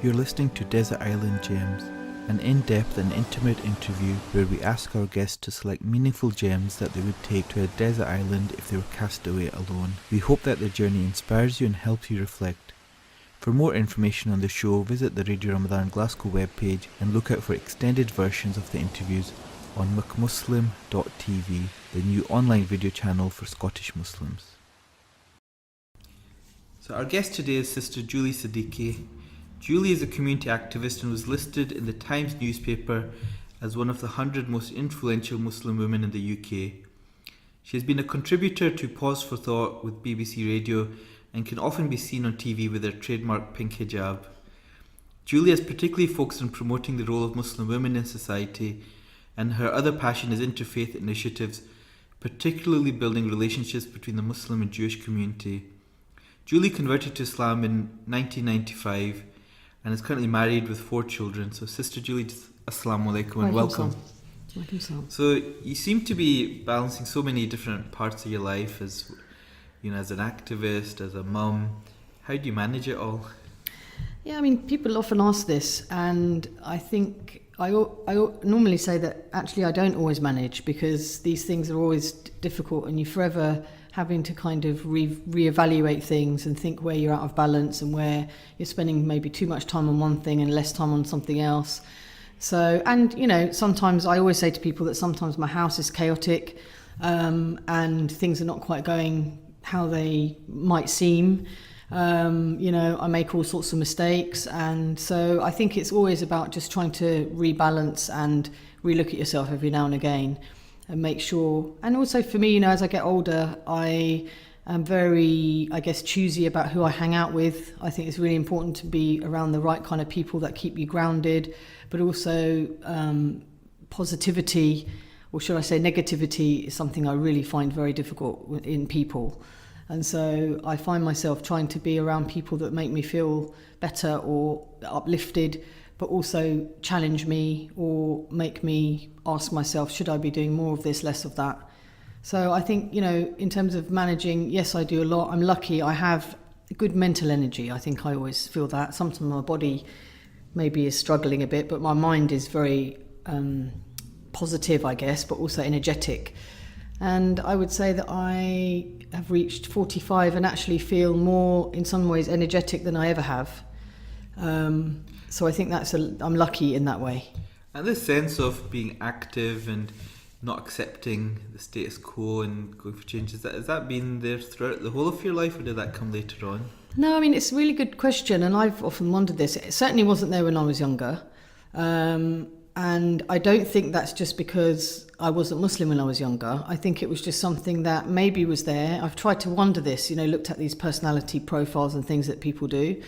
You're listening to Desert Island Gems, an in-depth and intimate interview where we ask our guests to select meaningful gems that they would take to a desert island if they were cast away alone. We hope that their journey inspires you and helps you reflect. For more information on the show, visit the Radio Ramadan Glasgow webpage and look out for extended versions of the interviews on McMuslim.tv, the new online video channel for Scottish Muslims. So our guest today is Sister Julie Siddiqi. Julie is a community activist and was listed in the Times newspaper as one of the 100 most influential Muslim women in the UK. She has been a contributor to Pause for Thought with BBC Radio and can often be seen on TV with her trademark pink hijab. Julie has particularly focused on promoting the role of Muslim women in society, and her other passion is interfaith initiatives, particularly building relationships between the Muslim and Jewish community. Julie converted to Islam in 1995 and is currently married with 4 children. So Sister Julie, Assalamu alaikum and welcome. So you seem to be balancing so many different parts of your life as, you know, as an activist, as a mum. How do you manage it all? Yeah, I mean, people often ask this, and I think I normally say that actually I don't always manage, because these things are always difficult and you're forever having to kind of reevaluate things and think where you're out of balance and where you're spending maybe too much time on one thing and less time on something else. So, and you know, sometimes I always say to people that sometimes my house is chaotic and things are not quite going how they might seem. You know, I make all sorts of mistakes, and so I think it's always about just trying to rebalance and relook at yourself every now and again and make sure. And also for me, you know, as I get older, I am very, I guess, choosy about who I hang out with. I think it's really important to be around the right kind of people that keep you grounded, but also positivity, or should I say negativity, is something I really find very difficult in people. And so I find myself trying to be around people that make me feel better or uplifted, but also challenge me or make me ask myself, should I be doing more of this, less of that? So I think, you know, in terms of managing, yes, I do a lot. I'm lucky I have good mental energy. I think I always feel that. Sometimes my body maybe is struggling a bit, but my mind is very positive, I guess, but also energetic. And I would say that I have reached 45 and actually feel more, in some ways, energetic than I ever have. So I think I'm lucky in that way. And this sense of being active and not accepting the status quo and going for change, has that been there throughout the whole of your life, or did that come later on? No, I mean, it's a really good question, and I've often wondered this. It certainly wasn't there when I was younger. And I don't think that's just because I wasn't Muslim when I was younger. I think it was just something that maybe was there. I've tried to wonder this, you know, looked at these personality profiles and things that people do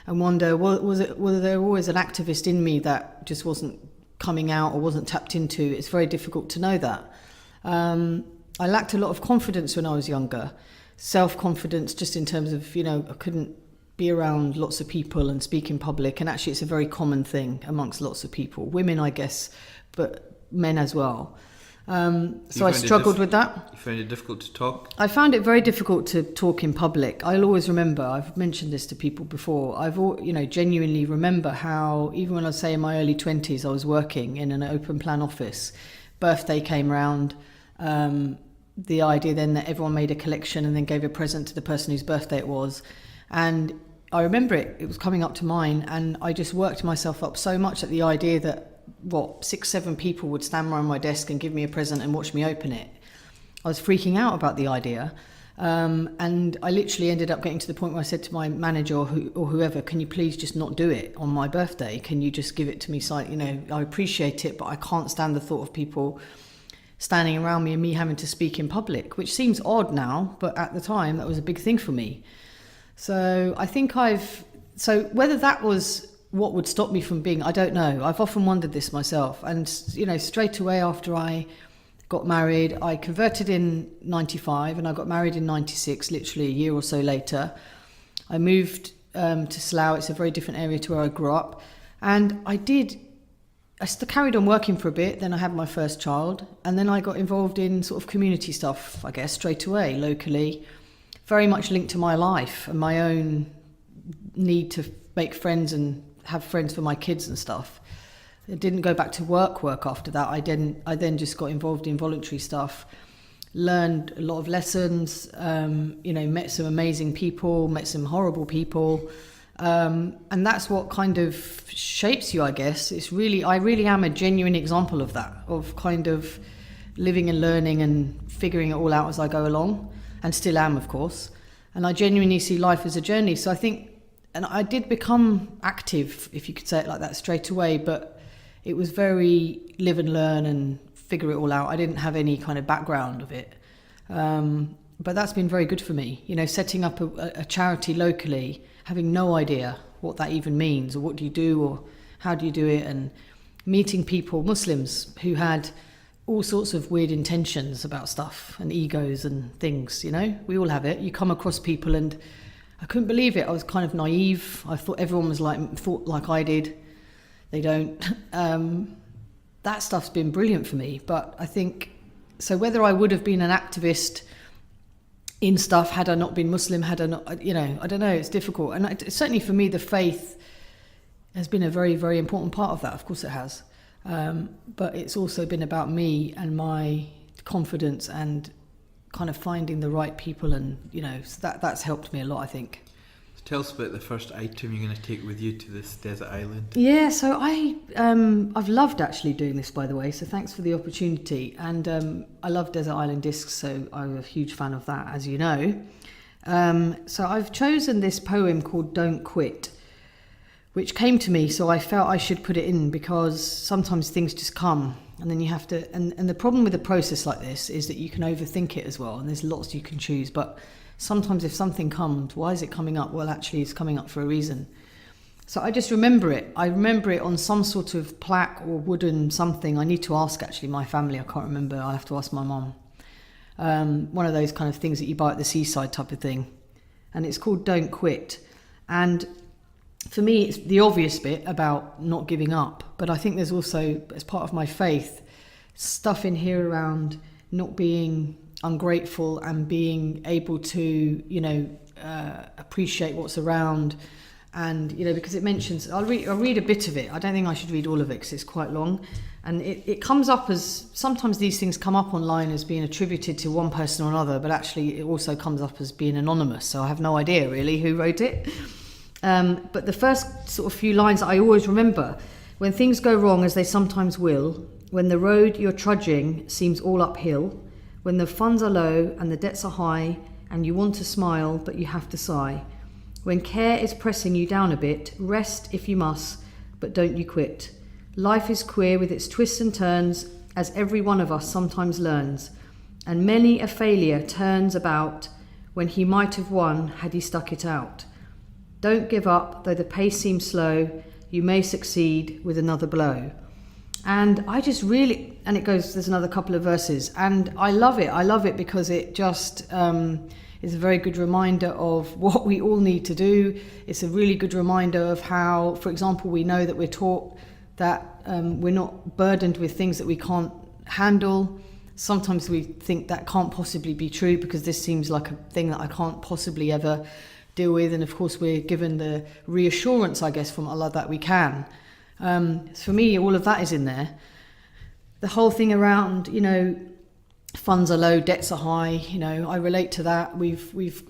and wonder, was there always an activist in me that just wasn't coming out or wasn't tapped into? It's very difficult to know that. I lacked a lot of confidence when I was younger. Self-confidence, just in terms of, you know, I couldn't be around lots of people and speak in public, and actually it's a very common thing amongst lots of people, women I guess, but men as well. So I struggled with that. You found it difficult to talk? I found it very difficult to talk in public. I'll always remember, I've mentioned this to people before, genuinely remember how even when I was, say, in my early 20s, I was working in an open plan office, birthday came round, the idea then that everyone made a collection and then gave a present to the person whose birthday it was. And I remember it was coming up to mine, and I just worked myself up so much at the idea that, 6-7 people would stand around my desk and give me a present and watch me open it. I was freaking out about the idea. And I literally ended up getting to the point where I said to my manager or whoever, can you please just not do it on my birthday? Can you just give it to me? So, you know, I appreciate it, but I can't stand the thought of people standing around me and me having to speak in public, which seems odd now, but at the time that was a big thing for me. So I think so whether that was what would stop me from being, I don't know. I've often wondered this myself. And, you know, straight away after I got married, I converted in 95 and I got married in 96, literally a year or so later. I moved to Slough. It's a very different area to where I grew up. And I still carried on working for a bit. Then I had my first child. And then I got involved in sort of community stuff, I guess, straight away, locally. Very much linked to my life and my own need to make friends and have friends for my kids and stuff. I didn't go back to work after that. I then just got involved in voluntary stuff, learned a lot of lessons, met some amazing people, met some horrible people. And that's what kind of shapes you, I guess. I really am a genuine example of that, of kind of living and learning and figuring it all out as I go along, and still am, of course. And I genuinely see life as a journey. So I think, and I did become active, if you could say it like that, straight away, but it was very live and learn and figure it all out. I didn't have any kind of background of it. But that's been very good for me. Setting up a charity locally, having no idea what that even means, or what do you do, or how do you do it, and meeting people, Muslims, who had all sorts of weird intentions about stuff and egos and things. We all have it. You come across people, and I couldn't believe it. I was kind of naive. I thought everyone was thought like I did. They don't. That stuff's been brilliant for me. But I think, so whether I would have been an activist in stuff had I not been Muslim, had I not, I don't know, it's difficult. And certainly for me, the faith has been a very, very important part of that. Of course it has. But it's also been about me and my confidence and kind of finding the right people, and so that's helped me a lot, I think. So tell us about the first item you're going to take with you to this desert island. Yeah, so I've loved actually doing this, by the way, so thanks for the opportunity. And I love desert island discs, so I'm a huge fan of that, as you know. So I've chosen this poem called Don't Quit, which came to me, so I felt I should put it in, because sometimes things just come, and then you have to, and the problem with a process like this is that you can overthink it as well, and there's lots you can choose. But sometimes if something comes, why is it coming up? Well, actually it's coming up for a reason. So I just remember it. I remember it on some sort of plaque or wooden something. I need to ask actually my family, I can't remember, I'll have to ask my mum. One of those kind of things that you buy at the seaside type of thing. And it's called Don't Quit. And for me, it's the obvious bit about not giving up, but I think there's also, as part of my faith, stuff in here around not being ungrateful and being able to, appreciate what's around. And, because it mentions, I'll read a bit of it. I don't think I should read all of it because it's quite long. And it comes up as, sometimes these things come up online as being attributed to one person or another, but actually it also comes up as being anonymous. So I have no idea really who wrote it. But the first sort of few lines that I always remember: when things go wrong, as they sometimes will, when the road you're trudging seems all uphill, when the funds are low and the debts are high, and you want to smile but you have to sigh, when care is pressing you down a bit, rest if you must, but don't you quit. Life is queer with its twists and turns, as every one of us sometimes learns, and many a failure turns about when he might have won had he stuck it out. Don't give up, though the pace seems slow, you may succeed with another blow. And I just really, and it goes, there's another couple of verses, and I love it because it just is a very good reminder of what we all need to do. It's a really good reminder of how, for example, we know that we're taught that we're not burdened with things that we can't handle. Sometimes we think that can't possibly be true because this seems like a thing that I can't possibly ever deal with, and of course we're given the reassurance, I guess, from Allah that we can. For me, all of that is in there. The whole thing around, funds are low, debts are high. I relate to that.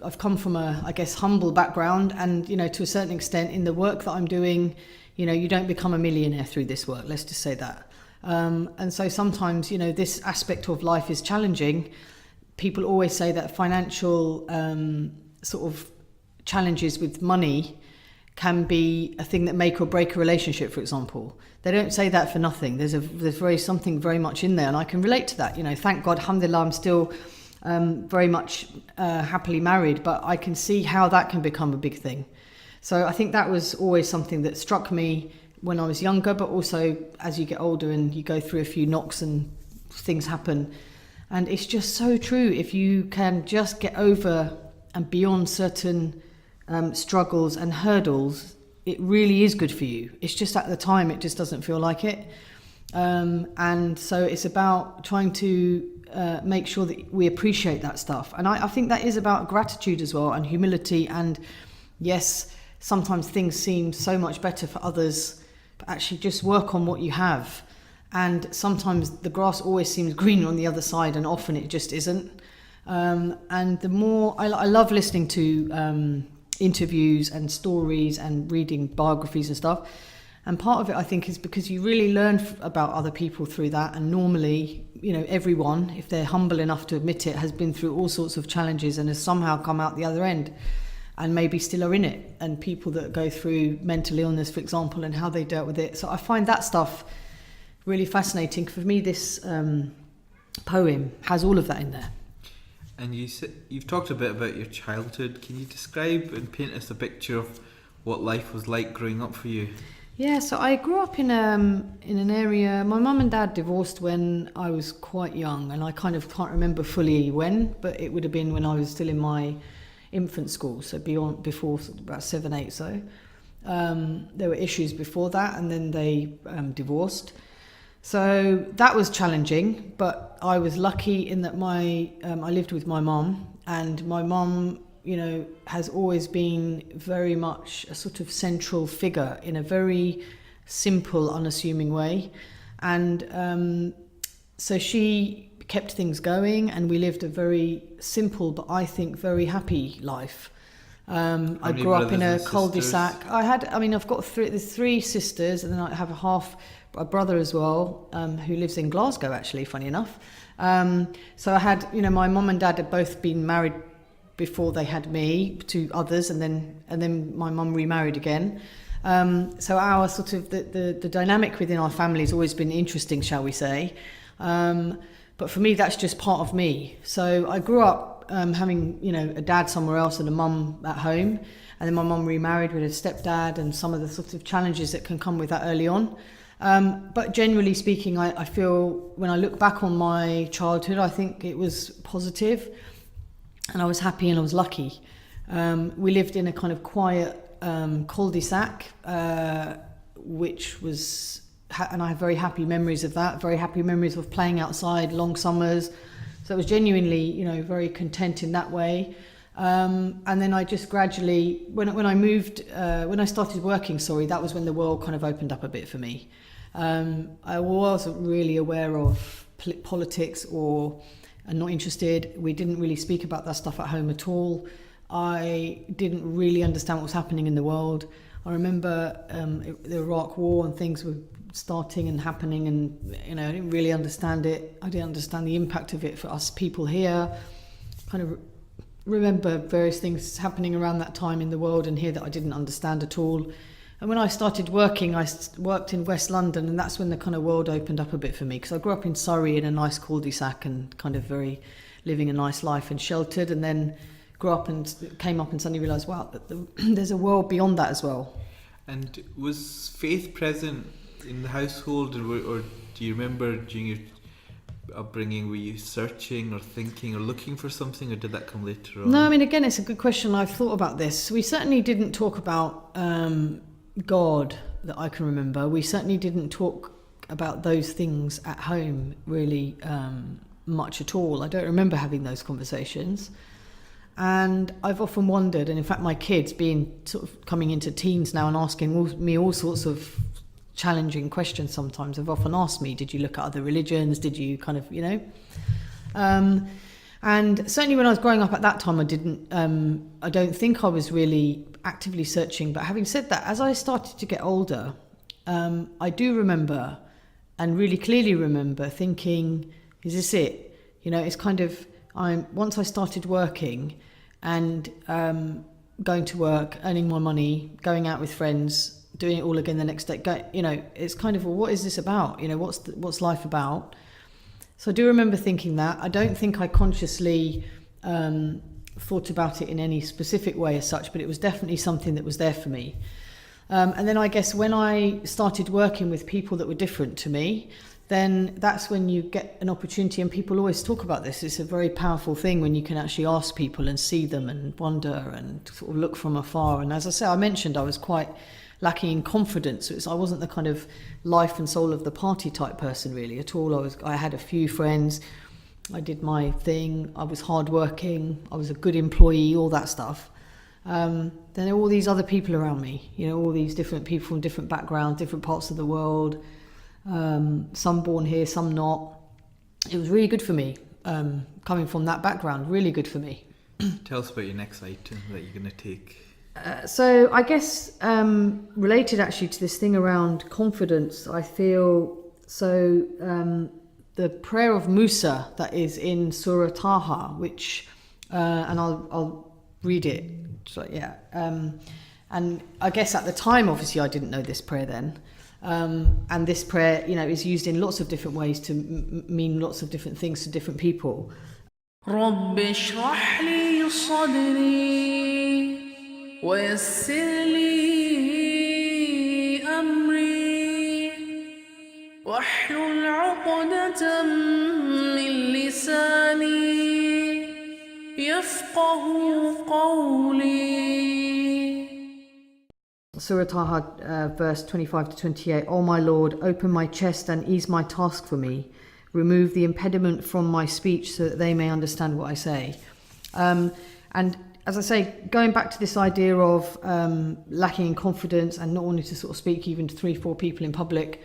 I've come from a, I guess, humble background, and to a certain extent, in the work that I'm doing, you don't become a millionaire through this work. Let's just say that. And so sometimes, this aspect of life is challenging. People always say that financial sort of challenges with money can be a thing that make or break a relationship, for example. They don't say that for nothing. There's something very much in there, and I can relate to that. Thank God, alhamdulillah, I'm still very much happily married, but I can see how that can become a big thing. So I think that was always something that struck me when I was younger, but also as you get older and you go through a few knocks and things happen. And it's just so true. If you can just get over and beyond certain struggles and hurdles, it really is good for you. It's just at the time it just doesn't feel like it, and so it's about trying to make sure that we appreciate that stuff. And I think that is about gratitude as well, and humility, and yes, sometimes things seem so much better for others, but actually just work on what you have. And sometimes the grass always seems greener on the other side, and often it just isn't. And the more I love listening to interviews and stories and reading biographies and stuff. And part of it, I think, is because you really learn about other people through that. And normally, everyone, if they're humble enough to admit it, has been through all sorts of challenges and has somehow come out the other end, and maybe still are in it. And people that go through mental illness, for example, and how they dealt with it. So I find that stuff really fascinating. For me, this poem has all of that in there. And you've talked a bit about your childhood. Can you describe and paint us a picture of what life was like growing up for you? Yeah, so I grew up in an area. My mum and dad divorced when I was quite young, and I kind of can't remember fully when, but it would have been when I was still in my infant school, so before about 7, 8. So there were issues before that, and then they divorced. So that was challenging, but I was lucky in that I lived with my mum, and my mum, has always been very much a sort of central figure in a very simple, unassuming way. And so she kept things going, and we lived a very simple, but I think very happy life. I grew up in a cul-de-sac. I've got there's 3 sisters, and then I have a brother as well, who lives in Glasgow, actually, funny enough. So I had, my mum and dad had both been married before they had me to others, and then my mum remarried again. So our sort of the dynamic within our family has always been interesting, shall we say. But for me, that's just part of me. So I grew up having, a dad somewhere else and a mum at home. And then my mum remarried with a stepdad, and some of the sort of challenges that can come with that early on. But generally speaking, I feel when I look back on my childhood, I think it was positive, and I was happy and I was lucky. We lived in a kind of quiet cul-de-sac, which was, and I have very happy memories of that, very happy memories of playing outside, long summers. So it was genuinely, very content in that way. And then I just gradually, when I started working, that was when the world kind of opened up a bit for me. I wasn't really aware of politics and not interested. We didn't really speak about that stuff at home at all. I didn't really understand what was happening in the world. I remember the Iraq War and things were starting and happening, and I didn't really understand it. I didn't understand the impact of it for us people here. Kind of remember various things happening around that time in the world and here that I didn't understand at all. And when I started working, I worked in West London, and that's when the kind of world opened up a bit for me, because I grew up in Surrey in a nice cul-de-sac and kind of living a nice life and sheltered, and then grew up and came up and suddenly realised, wow, there's a world beyond that as well. And was faith present in the household, or do you remember during your upbringing, were you searching or thinking or looking for something, or did that come later on? No, again, it's a good question. I've thought about this. We certainly didn't talk about God that I can remember. We certainly didn't talk about those things at home really much at all. I don't remember having those conversations. And I've often wondered, and in fact my kids, being sort of coming into teens now and asking me all sorts of challenging questions sometimes, have often asked me, did you look at other religions? Did you kind of, and certainly when I was growing up at that time, I don't think I was really actively searching. But having said that, as I started to get older, I do remember, and really clearly remember, thinking, is this it? It's kind of, once I started working and going to work, earning my money, going out with friends, doing it all again the next day, it's kind of, well, what is this about? What's life about? So I do remember thinking that. I don't think I consciously thought about it in any specific way as such, but it was definitely something that was there for me. And then I guess when I started working with people that were different to me, then that's when you get an opportunity, and people always talk about this. It's a very powerful thing when you can actually ask people and see them and wonder and sort of look from afar. And as I say, I mentioned I was quite lacking in confidence. I wasn't the kind of life and soul of the party type person really at all. I had a few friends. I did my thing. I was hardworking. I was a good employee, all that stuff. Then there are all these other people around me, you know, all these different people from different backgrounds, different parts of the world, some born here, some not. It was really good for me, coming from that background, really good for me. Tell us about your next item that you're going to take. So I guess related actually to this thing around confidence, I feel so the prayer of Musa that is in Surah Taha, which and I'll read it. So, yeah, and I guess at the time, obviously, I didn't know this prayer then, and this prayer, you know, is used in lots of different ways to mean lots of different things to different people. رب اشرح لي صدري ويسر لي أمري واحلل عقدة من لساني يفقه قولي. Surah Taha, verse 25 to 28. O my Lord, open my chest and ease my task for me. Remove the impediment from my speech so that they may understand what I say. And as I say, going back to this idea of lacking in confidence and not wanting to sort of speak even to 3-4 people in public,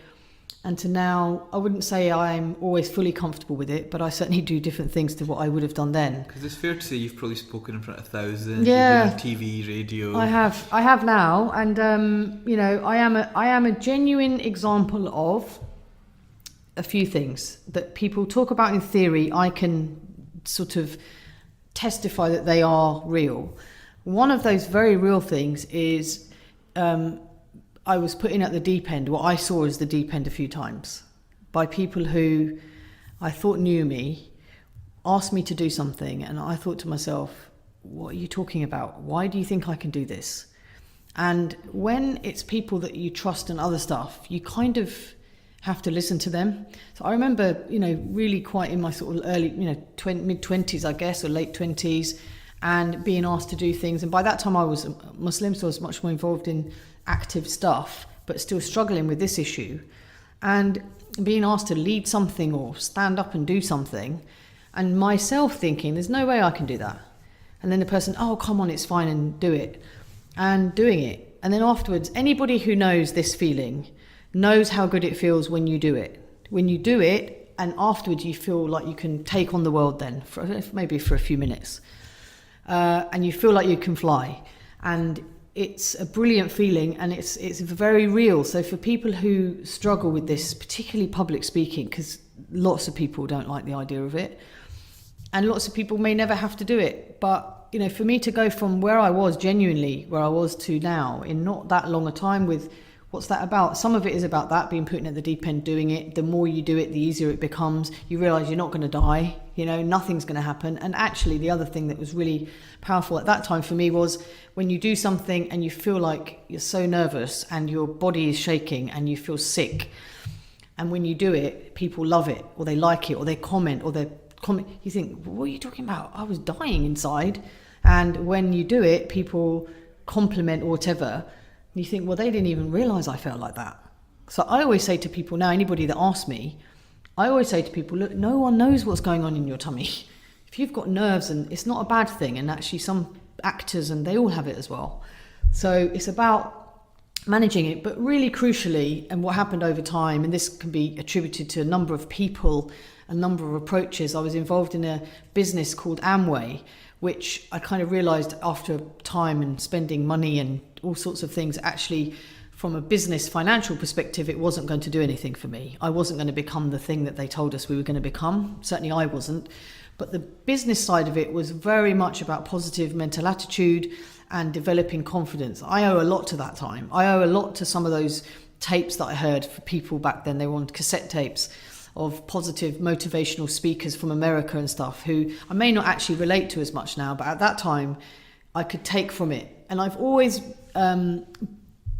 and to now, I wouldn't say I'm always fully comfortable with it, but I certainly do different things to what I would have done then. Because it's fair to say you've probably spoken in front of thousands. Yeah, you've been on TV, radio. I have now, and you know, I am a genuine example of a few things that people talk about in theory. I can sort of testify that they are real. One of those very real things is I was put in at the deep end, what I saw as the deep end a few times, by people who I thought knew me, asked me to do something, and I thought to myself, what are you talking about? Why do you think I can do this? And when it's people that you trust and other stuff, you kind of have to listen to them. So I remember, you know, really quite in my sort of early, you know, mid-20s, I guess, or late 20s, and being asked to do things. And by that time I was a Muslim, so I was much more involved in active stuff, but still struggling with this issue. And being asked to lead something or stand up and do something, and myself thinking, there's no way I can do that. And then the person, oh, come on, it's fine, and do it. And doing it. And then afterwards, anybody who knows this feeling knows how good it feels when you do it. When you do it, and afterwards you feel like you can take on the world then, maybe for a few minutes. And you feel like you can fly. And it's a brilliant feeling, and it's very real. So for people who struggle with this, particularly public speaking, because lots of people don't like the idea of it, and lots of people may never have to do it. But, you know, for me to go from where I was, genuinely where I was, to now in not that long a time, with what's that about? Some of it is about that, being put in at the deep end, doing it. The more you do it, the easier it becomes. You realise you're not going to die, you know, nothing's going to happen. And actually, the other thing that was really powerful at that time for me was when you do something and you feel like you're so nervous and your body is shaking and you feel sick. And when you do it, people love it, or they like it, or they comment, you think, what are you talking about? I was dying inside. And when you do it, people compliment or whatever. You think, well, they didn't even realise I felt like that. So I always say to people now, anybody that asks me, I always say to people, look, no one knows what's going on in your tummy. If you've got nerves, and it's not a bad thing, and actually some actors, and they all have it as well. So it's about managing it, but really crucially, and what happened over time, and this can be attributed to a number of people, a number of approaches. I was involved in a business called Amway, which I kind of realised after time and spending money and all sorts of things, actually from a business financial perspective, it wasn't going to do anything for me. I wasn't going to become the thing that they told us we were going to become. Certainly I wasn't. But the business side of it was very much about positive mental attitude and developing confidence. I owe a lot to that time. I owe a lot to some of those tapes that I heard for people back then. They were on cassette tapes of positive motivational speakers from America and stuff, who I may not actually relate to as much now, but at that time I could take from it. And I've always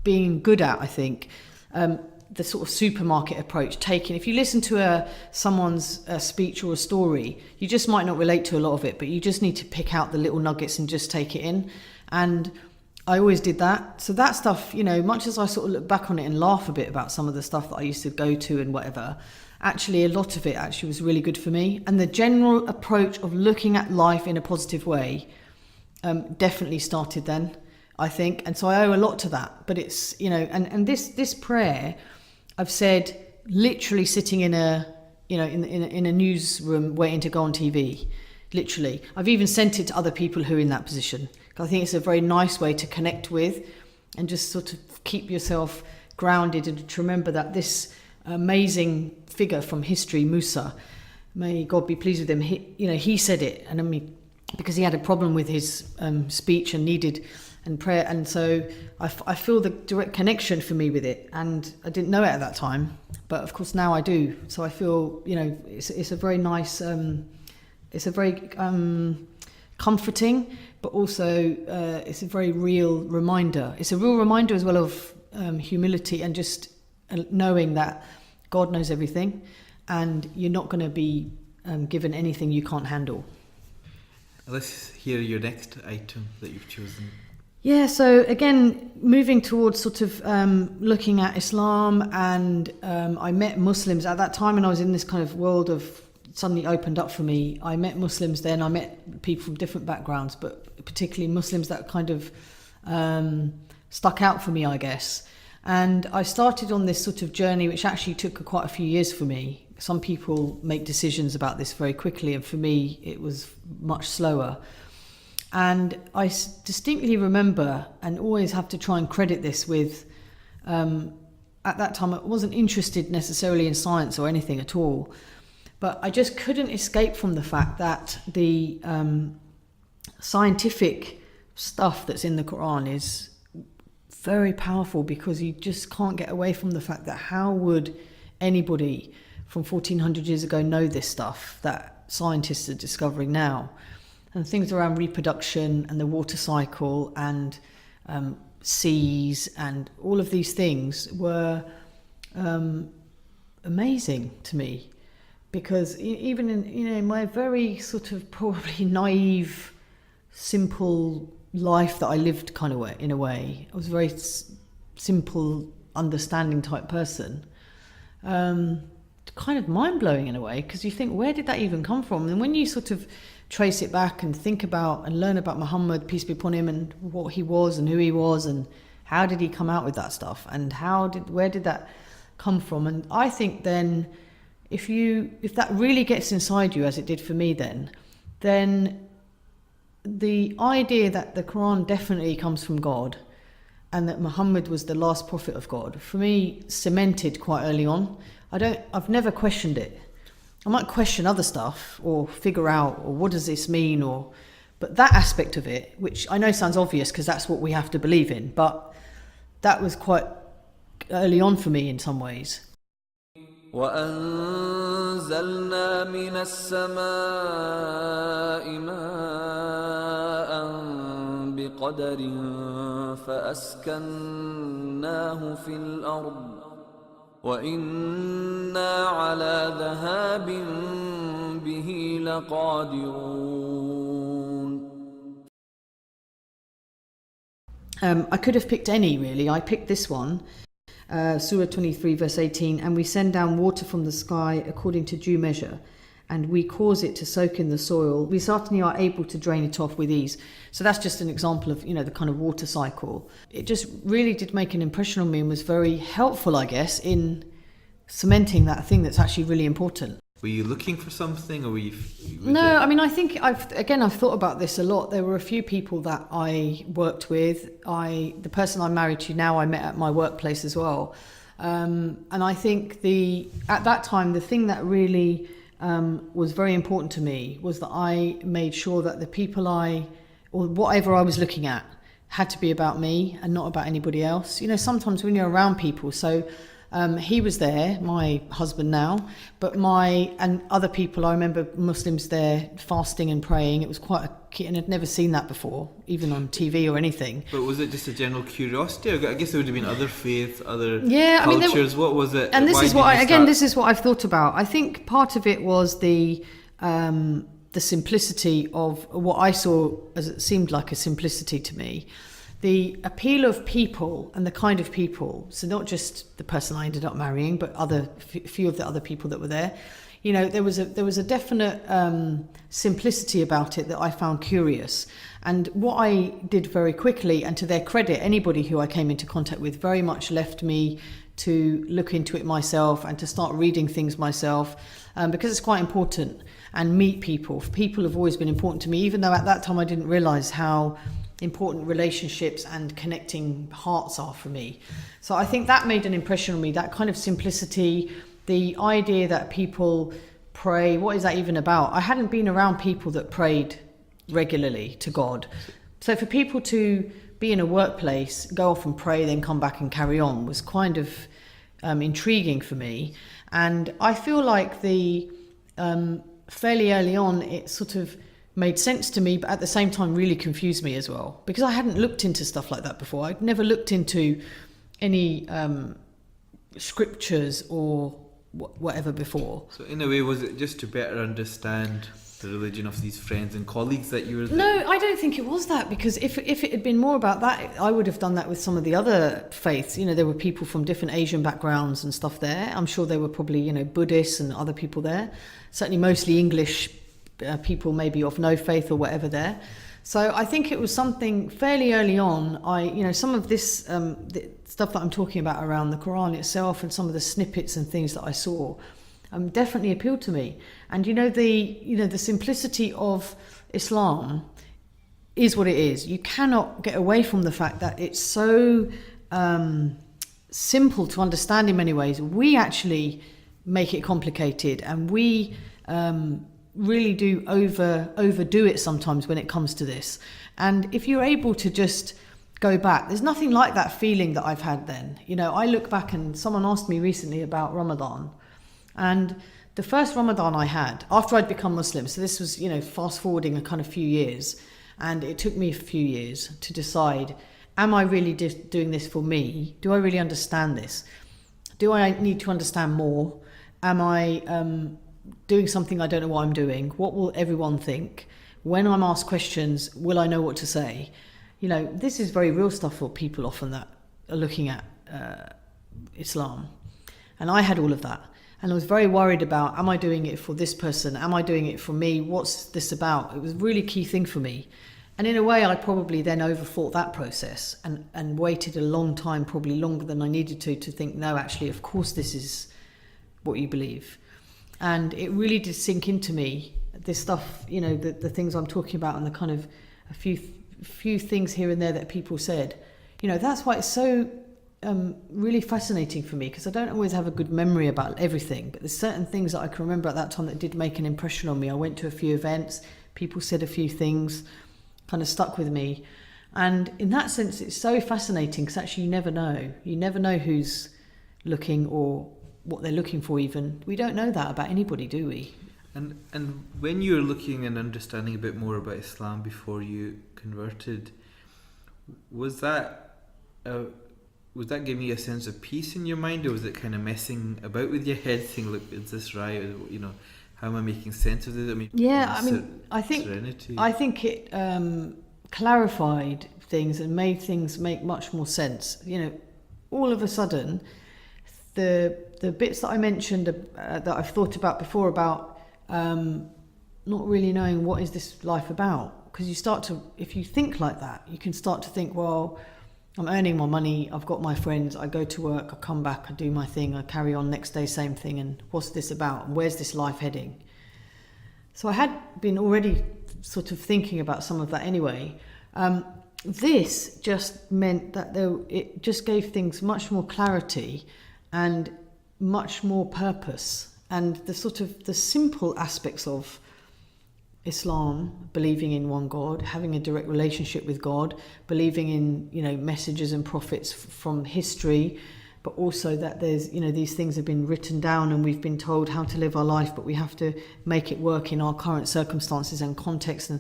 been good at, I think, the sort of supermarket approach, taking, if you listen to someone's speech or a story, you just might not relate to a lot of it, but you just need to pick out the little nuggets and just take it in. And I always did that. So that stuff, you know, much as I sort of look back on it and laugh a bit about some of the stuff that I used to go to and whatever, actually a lot of it actually was really good for me. And the general approach of looking at life in a positive way definitely started then, I think. And so I owe a lot to that. But it's, and this prayer, I've said literally sitting in a newsroom waiting to go on TV. Literally. I've even sent it to other people who are in that position. I think it's a very nice way to connect with and just sort of keep yourself grounded and to remember that this amazing figure from history, Musa, may God be pleased with him, he said it, and I mean, because he had a problem with his speech and needed and prayer, and so I feel the direct connection for me with it, and I didn't know it at that time, but of course now I do. So I feel it's a very nice, it's a very comforting, but also it's a very real reminder. It's a real reminder as well of humility and just knowing that God knows everything, and you're not going to be given anything you can't handle. Let's hear your next item that you've chosen. Yeah, so again, moving towards sort of looking at Islam, and I met Muslims at that time, and I was in this kind of world of suddenly opened up for me. I met Muslims then, I met people from different backgrounds, but particularly Muslims that kind of stuck out for me, I guess. And I started on this sort of journey, which actually took quite a few years for me. Some people make decisions about this very quickly, and for me, it was much slower. And I distinctly remember, and always have to try and credit this with, at that time, I wasn't interested necessarily in science or anything at all, but I just couldn't escape from the fact that the scientific stuff that's in the Quran is very powerful, because you just can't get away from the fact that how would anybody from 1400 years ago know this stuff that scientists are discovering now? And things around reproduction and the water cycle and seas and all of these things were amazing to me, because even in my very sort of probably naive, simple life that I lived kind of way, in a way, I was a very simple, understanding type person. Kind of mind-blowing in a way, because you think, where did that even come from? And when you sort of trace it back and think about and learn about Muhammad, peace be upon him, and what he was and who he was and how did he come out with that stuff, and where did that come from? And I think then if that really gets inside you, as it did for me then the idea that the Quran definitely comes from God and that Muhammad was the last prophet of God, for me, cemented quite early on. I've never questioned it. I might question other stuff or figure out, or what does this mean, but that aspect of it, which I know sounds obvious because that's what we have to believe in, but that was quite early on for me in some ways. وأنزلنا من السماء ماء بقدر فأسكناه في الأرض وإنا على ذهاب به لقادرون. I could have picked any, really. I picked this one, Surah 23 verse 18, and we send down water from the sky according to due measure, and we cause it to soak in the soil. We certainly are able to drain it off with ease. So that's just an example of, the kind of water cycle. It just really did make an impression on me and was very helpful, I guess, in cementing that thing that's actually really important. Were you looking for something, or were you? No, I mean, I think I've thought about this a lot. There were a few people that I worked with. The person I'm married to now, I met at my workplace as well. And I think at that time, the thing that really was very important to me was that I made sure that the people or whatever I was looking at had to be about me and not about anybody else. Sometimes when you're around people, so he was there, my husband now, but and other people, I remember Muslims there fasting and praying. It was quite and I'd never seen that before, even on TV or anything. But was it just a general curiosity? I guess there would have been other faiths, other I cultures. mean, what was it? And this is this is what I've thought about. I think part of it was the simplicity of what I saw, as it seemed like a simplicity to me. The appeal of people and the kind of people, so not just the person I ended up marrying, but few of the other people that were there. There was a definite simplicity about it that I found curious, And what I did very quickly, and to their credit, anybody who I came into contact with very much left me to look into it myself and to start reading things myself, because it's quite important, and meet people. People have always been important to me, even though at that time I didn't realise how important relationships and connecting hearts are for me. So I think that made an impression on me, that kind of simplicity, the idea that people pray, what is that even about? I hadn't been around people that prayed regularly to God. So for people to be in a workplace, go off and pray, then come back and carry on was kind of intriguing for me. And I feel like fairly early on, it sort of made sense to me, but at the same time really confused me as well, because I hadn't looked into stuff like that before. I'd never looked into any scriptures or whatever before. So in a way, was it just to better understand the religion of these friends and colleagues that you were there? No, I don't think it was that, because if it had been more about that, I would have done that with some of the other faiths. You know, there were people from different Asian backgrounds and stuff there. I'm sure there were probably, you know, Buddhists and other people there. Certainly mostly English people, maybe of no faith or whatever there. So I think it was something fairly early on. Some of this the stuff that I'm talking about around the Quran itself and some of the snippets and things that I saw definitely appealed to me. And the simplicity of Islam is what it is. You cannot get away from the fact that it's so simple to understand in many ways. We actually make it complicated, and we really do overdo it sometimes when it comes to this. And if you're able to just go back, there's nothing like that feeling that I've had then. You know, I look back, and someone asked me recently about Ramadan, and the first Ramadan I had after I'd become Muslim, so this was, fast forwarding a kind of few years, and it took me a few years to decide, am I really doing this for me? Do I really understand this? Do I need to understand more? Am I doing something I don't know what I'm doing? What will everyone think? When I'm asked questions, will I know what to say? This is very real stuff for people often that are looking at Islam. And I had all of that. And I was very worried about, am I doing it for this person? Am I doing it for me? What's this about? It was a really key thing for me. And in a way, I probably then overthought that process and waited a long time, probably longer than I needed to think, no, actually, of course, this is what you believe. And it really did sink into me, this stuff, the things I'm talking about, and the kind of a few things here and there that people said. That's why it's so really fascinating for me, because I don't always have a good memory about everything, but there's certain things that I can remember at that time that did make an impression on me. I went to a few events, people said a few things, kind of stuck with me. And in that sense, it's so fascinating, because actually you never know who's looking or what they're looking for even. We don't know that about anybody, do we? And when you were looking and understanding a bit more about Islam before you converted, was that giving you a sense of peace in your mind, or was it kind of messing about with your head, saying, look, is this right? How am I making sense of this? I think it clarified things and made things make much more sense. All of a sudden, the bits that I mentioned that I've thought about before about not really knowing what is this life about, because if you think like that, you can start to think, well, I'm earning my money, I've got my friends, I go to work, I come back, I do my thing, I carry on next day, same thing, and what's this about, and where's this life heading? So I had been already sort of thinking about some of that anyway. This just meant that it just gave things much more clarity and much more purpose, and the simple aspects of Islam, believing in one God, having a direct relationship with God, believing in messages and prophets from history, but also that there's these things have been written down and we've been told how to live our life, but we have to make it work in our current circumstances and context. And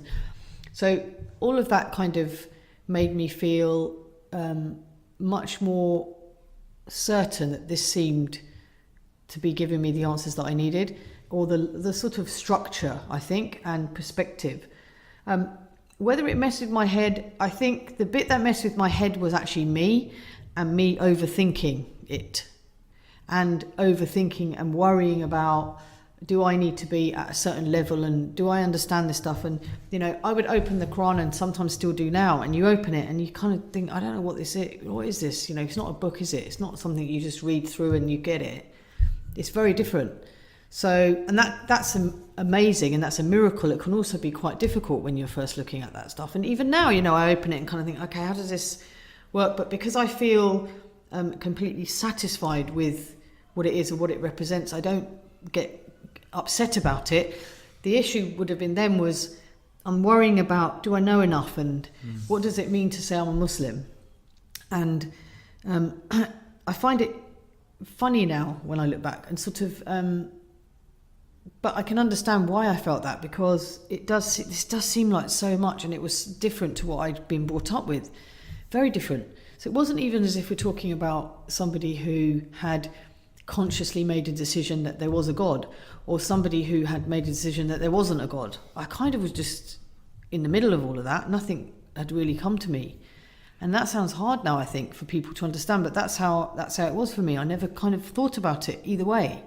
so all of that kind of made me feel much more certain that this seemed to be giving me the answers that I needed, or the sort of structure, I think, and perspective. Whether it messed with my head, I think the bit that messed with my head was actually me, and me overthinking it, and overthinking and worrying about Do I need to be at a certain level, and do I understand this stuff? And I would open the Quran, and sometimes still do now, and you open it and you kind of think, I don't know what this is. What is this? It's not a book, is it? It's not something you just read through and you get it. It's very different. So, and that's amazing, and that's a miracle. It can also be quite difficult when you're first looking at that stuff. And even now, I open it and kind of think, okay, how does this work? But because I feel completely satisfied with what it is and what it represents, I don't get upset about it. The issue would have been then was I'm worrying about, do I know enough, and what does it mean to say I'm a Muslim? And I find it funny now when I look back, and sort of but I can understand why I felt that, because this does seem like so much, and it was different to what I'd been brought up with. Very different. So it wasn't even as if we're talking about somebody who had consciously made a decision that there was a God, or somebody who had made a decision that there wasn't a God. I kind of was just in the middle of all of that. Nothing had really come to me. And that sounds hard now, I think, for people to understand, but that's how it was for me. I never kind of thought about it either way.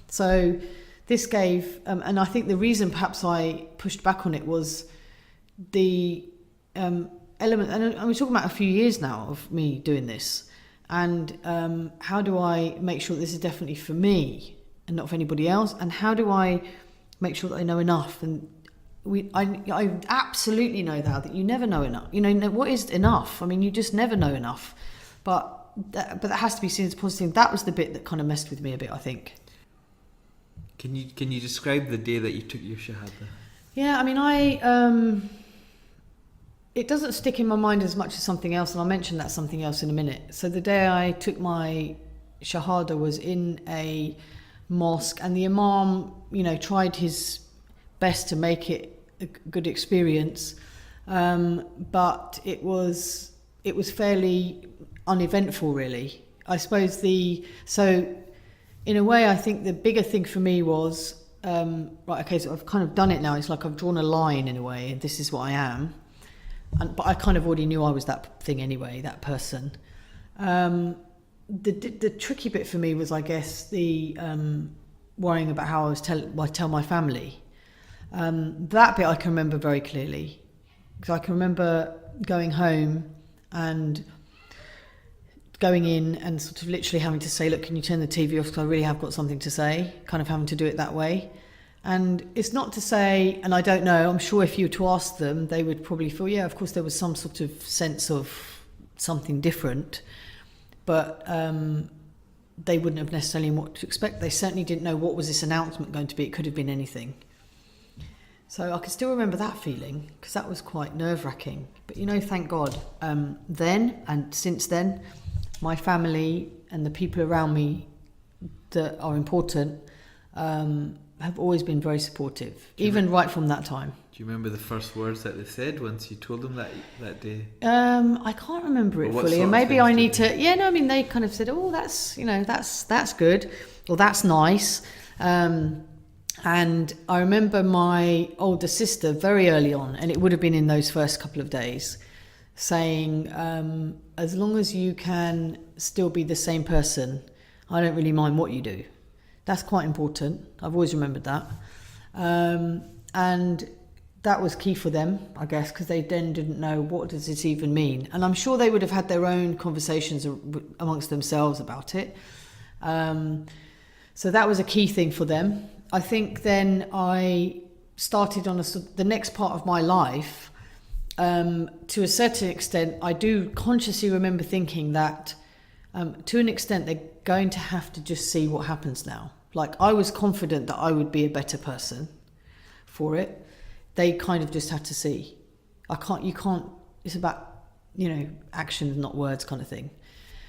So this gave, and I think the reason perhaps I pushed back on it was the element, and we're talking about a few years now of me doing this, and how do I make sure that this is definitely for me and not for anybody else, and how do I make sure that I know enough? And I absolutely know that you never know enough. What is enough? I mean, you just never know enough. But that has to be seen as positive. That was the bit that kind of messed with me a bit, I think. Can you describe the day that you took your Shahada? Yeah, I mean, it doesn't stick in my mind as much as something else, and I'll mention that something else in a minute. So the day I took my Shahada was in a mosque, and the Imam, tried his best to make it a good experience, but it was fairly uneventful, really. I suppose so in a way, I think the bigger thing for me was right, okay, so I've kind of done it now. It's like I've drawn a line in a way, and this is what I am. But I kind of already knew I was that thing anyway, that person. The tricky bit for me was, I guess, the worrying about how I tell my family. That bit I can remember very clearly, because I can remember going home and going in and sort of literally having to say, look, can you turn the TV off, because I really have got something to say, kind of having to do it that way. And it's not to say, and I don't know, I'm sure if you were to ask them, they would probably feel, yeah, of course there was some sort of sense of something different, but they wouldn't have necessarily known what to expect. They certainly didn't know what was this announcement going to be. It could have been anything. So I can still remember that feeling, because that was quite nerve-wracking. But thank God, then and since then, my family and the people around me that are important have always been very supportive, even right from that time. Do you remember the first words that they said once you told them that day? I can't remember it fully, and maybe I need to. Yeah, no, I mean, they kind of said, "Oh, that's that's good," or "That's nice." And I remember my older sister very early on, and it would have been in those first couple of days, saying, "As long as you can still be the same person, I don't really mind what you do." That's quite important. I've always remembered that. And that was key for them, I guess, because they then didn't know, what does this even mean? And I'm sure they would have had their own conversations amongst themselves about it. So that was a key thing for them. I think then I started on the next part of my life. To a certain extent, I do consciously remember thinking that to an extent, they're going to have to just see what happens now. Like, I was confident that I would be a better person for it. They kind of just had to see. You can't, it's about, actions, not words kind of thing.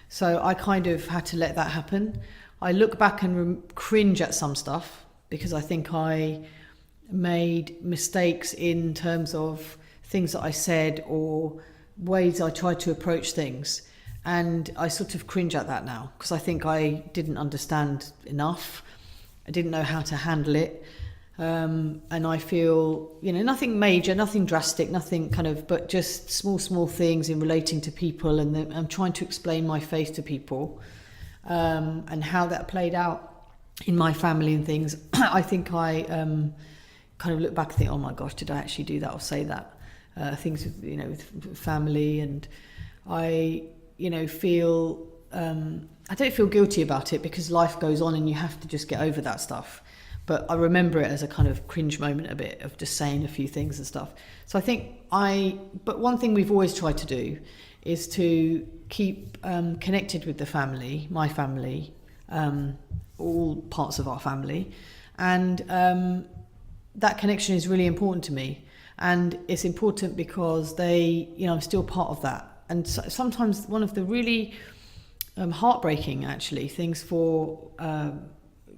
So I kind of had to let that happen. I look back and cringe at some stuff, because I think I made mistakes in terms of things that I said or ways I tried to approach things. And I sort of cringe at that now, because I think I didn't understand enough. I didn't know how to handle it. And I feel, nothing major, nothing drastic, nothing kind of, but just small things in relating to people. And I'm trying to explain my faith to people, and how that played out in my family and things, I think I kind of look back and think, oh my gosh, did I actually do that or say that? Things with, with family, and I, feel, I don't feel guilty about it because life goes on and you have to just get over that stuff. But I remember it as a kind of cringe moment a bit of just saying a few things and stuff. So I think but one thing we've always tried to do is to keep connected with the family, my family, all parts of our family. And that connection is really important to me. And it's important because I'm still part of that. And so, sometimes one of the really heartbreaking, actually, things for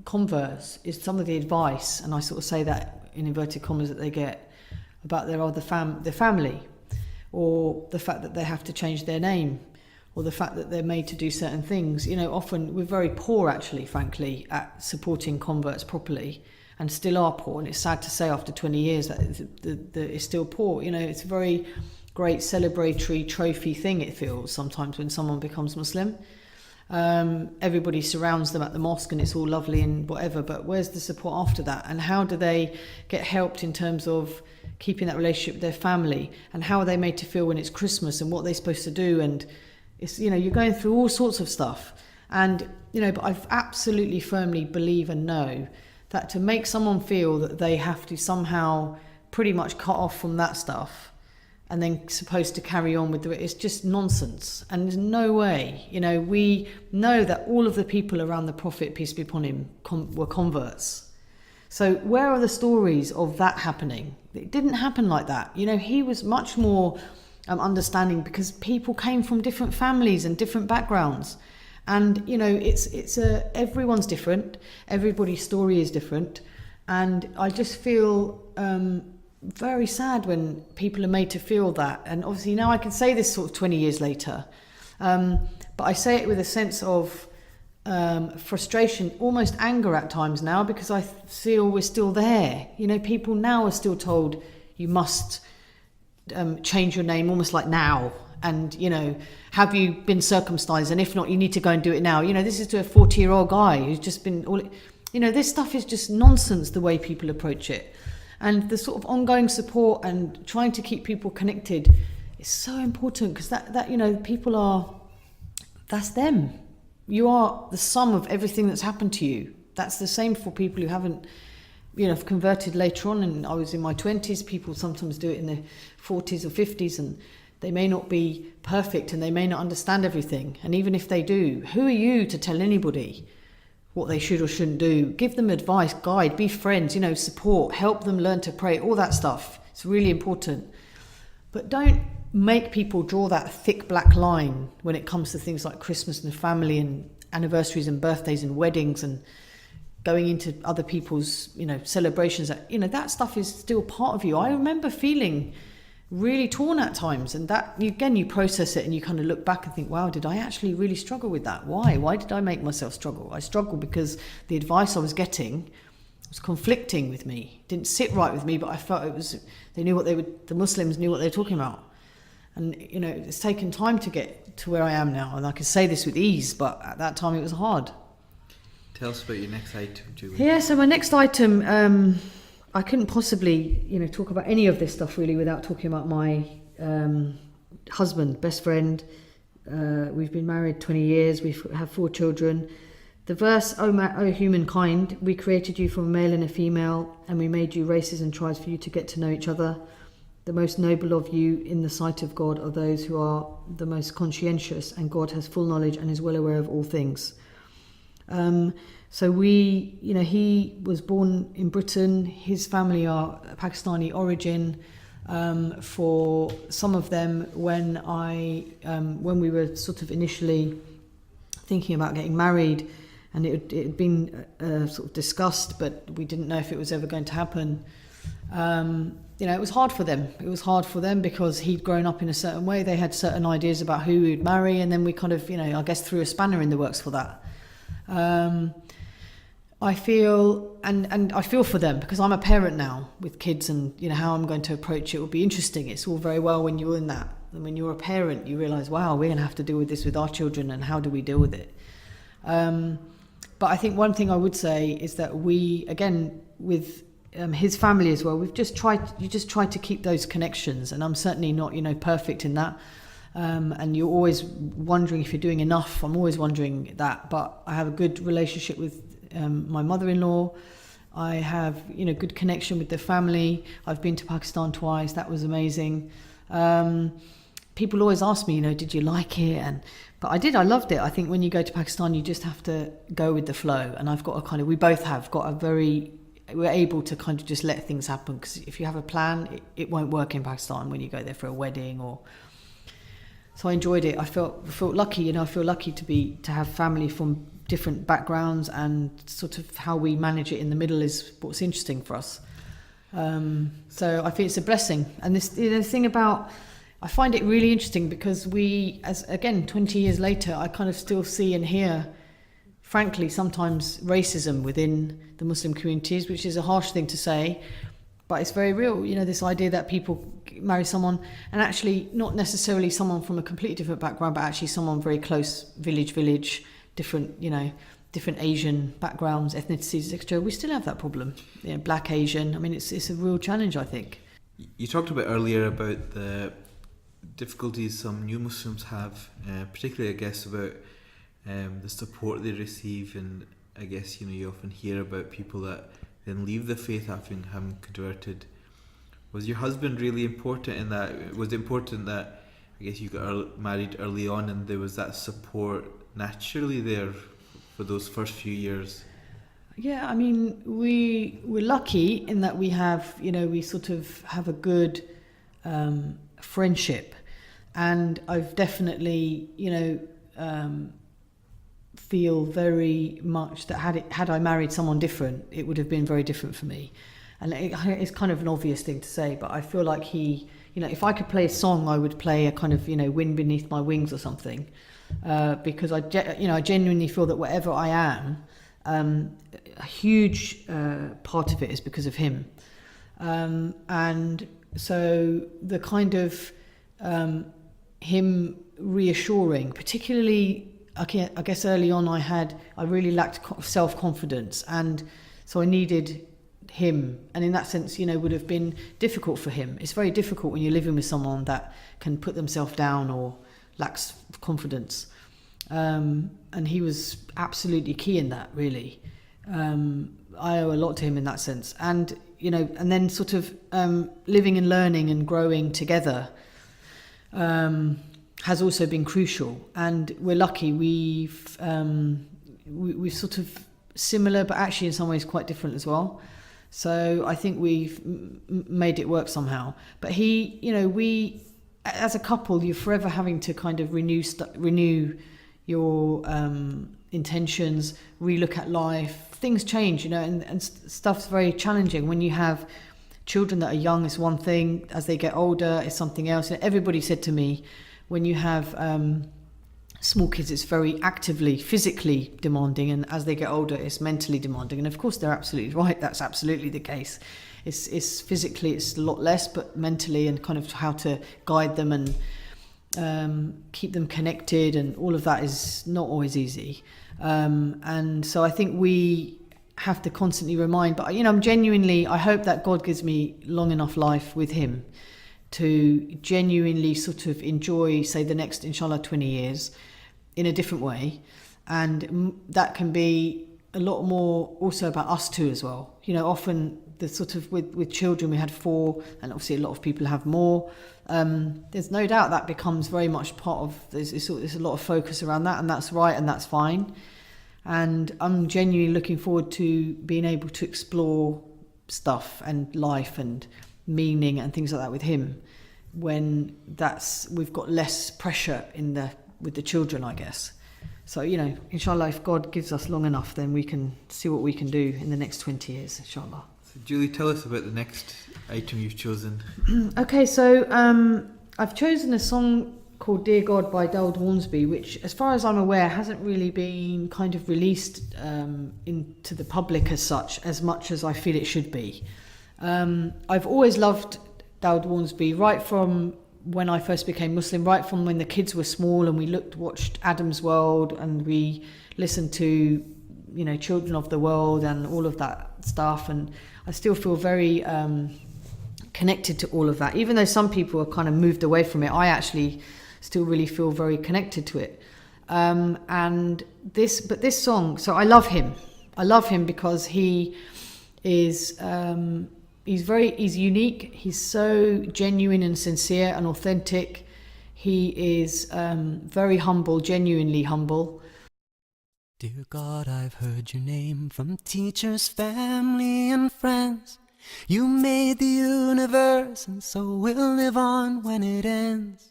converts is some of the advice, and I sort of say that in inverted commas, that they get about their family, or the fact that they have to change their name, or the fact that they're made to do certain things. Often we're very poor, actually, frankly, at supporting converts properly, and still are poor. And it's sad to say after 20 years that it's still poor. It's a very great celebratory trophy thing, it feels sometimes, when someone becomes Muslim. Everybody surrounds them at the mosque and it's all lovely and whatever, but where's the support after that? And how do they get helped in terms of keeping that relationship with their family? And how are they made to feel when it's Christmas, and what they're supposed to do? And it's, you're going through all sorts of stuff. And, but I absolutely firmly believe and know that to make someone feel that they have to somehow pretty much cut off from that stuff and then supposed to carry on with it's just nonsense. And there's no way. We know that all of the people around the Prophet, peace be upon him, were converts. So where are the stories of that happening? It didn't happen like that. He was much more understanding, because people came from different families and different backgrounds. And, everyone's different. Everybody's story is different. And I just feel very sad when people are made to feel that. And obviously now I can say this sort of 20 years later, but I say it with a sense of frustration, almost anger at times now, because I feel we're still there. People now are still told you must change your name almost like now. And, have you been circumcised? And if not, you need to go and do it now. This is to a 40-year-old guy who's just been this stuff is just nonsense, the way people approach it. And the sort of ongoing support and trying to keep people connected is so important, because that people that's them. You are the sum of everything that's happened to you. That's the same for people who haven't, converted later on. And I was in my 20s. People sometimes do it in their 40s or 50s, and they may not be perfect and they may not understand everything. And even if they do, who are you to tell anybody what they should or shouldn't do? Give them advice, guide, be friends, support, help them learn to pray, all that stuff. It's really important. But don't make people draw that thick black line when it comes to things like Christmas and family and anniversaries and birthdays and weddings and going into other people's, celebrations. That stuff is still part of you. I remember feeling really torn at times, and that you process it and you kind of look back and think, wow, did I actually really struggle with that? Why did I make myself struggle? I struggled because the advice I was getting was conflicting with me, didn't sit right with me, but I felt the Muslims knew what they were talking about. And it's taken time to get to where I am now, and I can say this with ease, but at that time it was hard. Tell us about your next item, Julie. Yeah, so my next item, I couldn't possibly, talk about any of this stuff really without talking about my husband, best friend. We've been married 20 years. We have 4 children. The verse, O humankind, we created you from a male and a female, and we made you races and tribes for you to get to know each other. The most noble of you in the sight of God are those who are the most conscientious, and God has full knowledge and is well aware of all things. So he was born in Britain. His family are Pakistani origin. For some of them, when we were sort of initially thinking about getting married, and it had been sort of discussed, but we didn't know if it was ever going to happen. It was hard for them. It was hard for them because he'd grown up in a certain way. They had certain ideas about who we'd marry, and then we kind of, I guess, threw a spanner in the works for that. I feel, and I feel for them because I'm a parent now with kids, and how I'm going to approach it will be interesting. It's all very well when you're in that, and when you're a parent, you realise, wow, we're going to have to deal with this with our children, and how do we deal with it? But I think one thing I would say is that we, again, with his family as well, you just try to keep those connections. And I'm certainly not, perfect in that. And you're always wondering if you're doing enough. I'm always wondering that. But I have a good relationship with my mother-in-law. I have, good connection with the family. I've been to Pakistan twice. That was amazing. People always ask me, did you like it? But I did. I loved it. I think when you go to Pakistan, you just have to go with the flow. And we both have got we're able to kind of just let things happen, because if you have a plan, it won't work in Pakistan when you go there for a wedding or. So I enjoyed it. I felt lucky. I feel lucky to have family from different backgrounds, and sort of how we manage it in the middle is what's interesting for us. So I think it's a blessing. And this the thing about, I find it really interesting because 20 years later, I kind of still see and hear, frankly, sometimes racism within the Muslim communities, which is a harsh thing to say, but it's very real. This idea that people marry someone, and actually not necessarily someone from a completely different background, but actually someone very close, village, different, different Asian backgrounds, ethnicities, etc. We still have that problem. Black, Asian. I mean, it's a real challenge, I think. You talked about earlier about the difficulties some new Muslims have, particularly, I guess, about the support they receive, and I guess you often hear about people that then leave the faith having converted. Was your husband really important in that? Was it important that, I guess, you got married early on and there was that support naturally there for those first few years? Yeah, I mean, we're lucky in that we have, we sort of have a good friendship, and I've definitely, feel very much that had I married someone different, it would have been very different for me. And it's kind of an obvious thing to say, but I feel like he, if I could play a song, I would play a kind of, Wind Beneath My Wings or something, because I genuinely feel that whatever I am, a huge part of it is because of him. And so the kind of him reassuring, particularly, I guess early on I really lacked self-confidence, and so I needed him, and in that sense, would have been difficult for him. It's very difficult when you're living with someone that can put themselves down or lacks confidence, and he was absolutely key in that, really. I owe a lot to him in that sense, and and then sort of living and learning and growing together has also been crucial. And we're lucky, we've sort of similar, but actually in some ways quite different as well. So I think we've made it work somehow. But we, as a couple, you're forever having to kind of renew your intentions, relook at life. Things change, and stuff's very challenging. When you have children that are young, it's one thing. As they get older, it's something else. And everybody said to me, when you have small kids, it's very actively, physically demanding, and as they get older, it's mentally demanding. And of course, they're absolutely right. That's absolutely the case. It's physically, it's a lot less, but mentally, and kind of how to guide them and keep them connected, and all of that is not always easy. And so I think we have to constantly remind. But I'm genuinely, I hope that God gives me long enough life with him to genuinely sort of enjoy, say, the next, inshallah, 20 years in a different way. And that can be a lot more also about us too as well. Often the sort of, with children, we had 4, and obviously a lot of people have more. There's no doubt that becomes very much part of, there's a lot of focus around that, and that's right, and that's fine. And I'm genuinely looking forward to being able to explore stuff and life and meaning and things like that with him, when we've got less pressure with the children, I guess. So inshallah, if God gives us long enough, then we can see what we can do in the next 20 years, inshallah. So Julie, tell us about the next item you've chosen. Okay, so I've chosen a song called Dear God by Dawood Hornsby, which, as far as I'm aware, hasn't really been kind of released into the public as such, as much as I feel it should be. I've always loved Dawood Hornsby, right from when I first became Muslim, right from when the kids were small and we watched Adam's World, and we listened to children of the world and all of that stuff. And I still feel very connected to all of that. Even though some people are kind of moved away from it, I actually still really feel very connected to it. But this song, so I love him. I love him because he is, he's unique. He's so genuine and sincere and authentic. He is very humble, genuinely humble. Dear God, I've heard your name from teachers, family, and friends. You made the universe, and so we'll live on when it ends.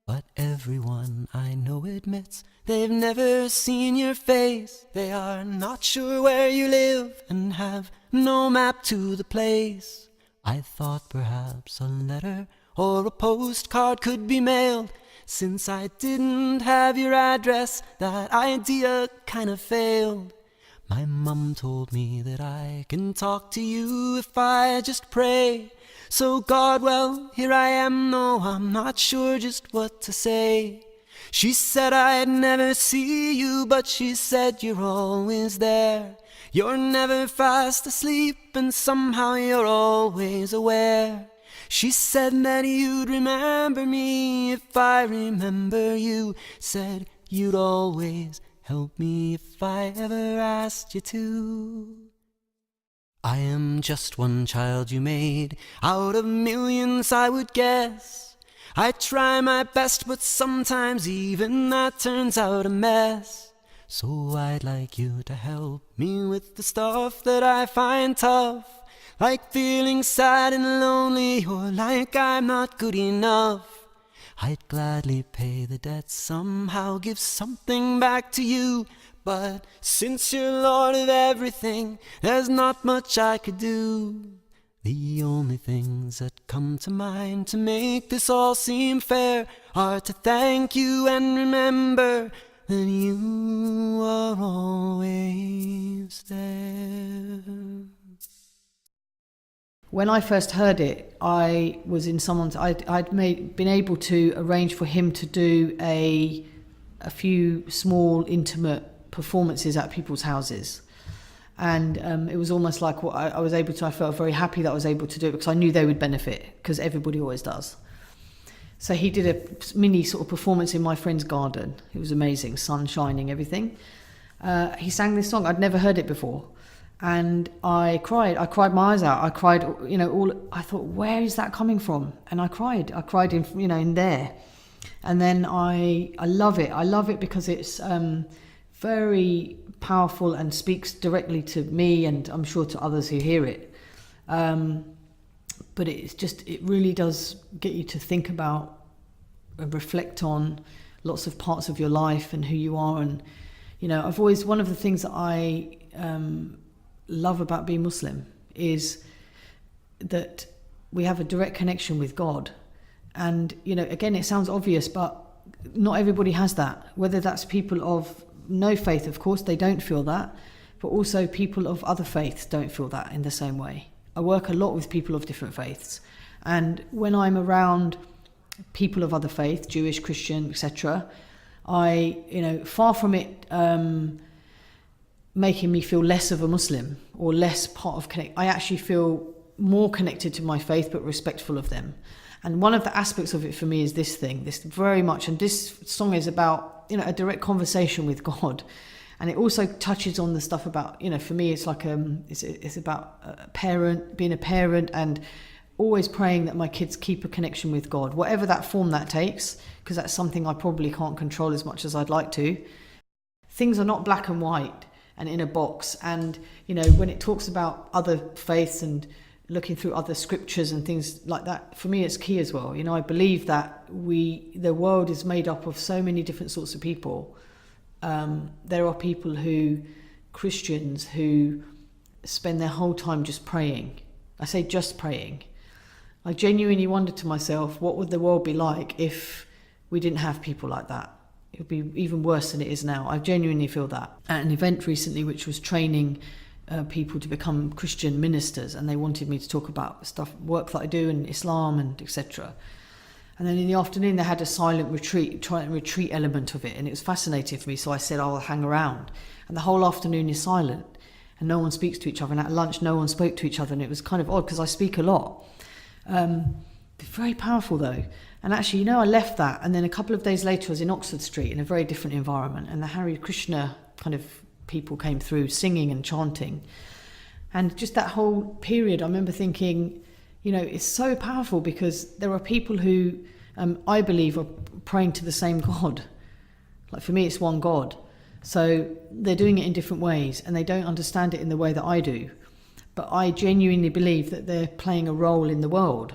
But everyone I know admits they've never seen your face. They are not sure where you live and have no map to the place. I thought perhaps a letter or a postcard could be mailed. Since I didn't have your address, that idea kind of failed. My mum told me that I can talk to you if I just pray. So God, well, here I am, no, I'm not sure just what to say. She said I'd never see you, but she said you're always there. You're never fast asleep, and somehow you're always aware. She said that you'd remember me if I remember you. Said you'd always help me if I ever asked you to. I am just one child you made out of millions, I would guess. I try my best, but sometimes even that turns out a mess. So I'd like you to help me with the stuff that I find tough, like feeling sad and lonely, or like I'm not good enough. I'd gladly pay the debt, somehow give something back to you. But since you're Lord of everything, there's not much I could do. The only things that come to mind to make this all seem fair are to thank you and remember that you are always there. When I first heard it, I was in been able to arrange for him to do a few small intimate performances at people's houses. And it was almost like what I felt very happy that I was able to do it, because I knew they would benefit, because everybody always does. So he did a mini sort of performance in my friend's garden. It was amazing, sun shining, everything. He sang this song. I'd never heard it before. And I cried my eyes out. I cried, I thought, where is that coming from? And I cried in there. And then I love it because it's very powerful and speaks directly to me, and I'm sure to others who hear it. But it really does get you to think about and reflect on lots of parts of your life and who you are. And, one of the things that I love about being Muslim is that we have a direct connection with God. And, again, it sounds obvious, but not everybody has that. Whether that's people of no faith, of course, they don't feel that, but also people of other faiths don't feel that in the same way. I work a lot with people of different faiths, and when I'm around people of other faiths, Jewish, Christian, etc., far from it making me feel less of a Muslim or less part of connect, I actually feel more connected to my faith, but respectful of them. And one of the aspects of it for me is this very much, and this song is about, a direct conversation with God. And it also touches on the stuff about, for me, it's like, it's about being a parent, and always praying that my kids keep a connection with God, whatever that form that takes, because that's something I probably can't control as much as I'd like to. Things are not black and white and in a box. And, when it talks about other faiths and looking through other scriptures and things like that, for me it's key as well. I believe that the world is made up of so many different sorts of people. There are people Christians who spend their whole time just praying. I say just praying. I genuinely wonder to myself, what would the world be like if we didn't have people like that? It would be even worse than it is now. I genuinely feel that. At an event recently, which was training people to become Christian ministers, and they wanted me to talk about work that I do in Islam and etc. And then in the afternoon they had a silent retreat element of it, and it was fascinating for me. So I said, I'll hang around. And the whole afternoon is silent, and no one speaks to each other. And at lunch, no one spoke to each other, and it was kind of odd because I speak a lot. Very powerful though. And actually, I left that, and then a couple of days later I was in Oxford Street in a very different environment, and the Hare Krishna kind of people came through singing and chanting. And just that whole period, I remember thinking, it's so powerful because there are people who I believe are praying to the same God. Like for me, it's one God. So they're doing it in different ways, and they don't understand it in the way that I do. But I genuinely believe that they're playing a role in the world.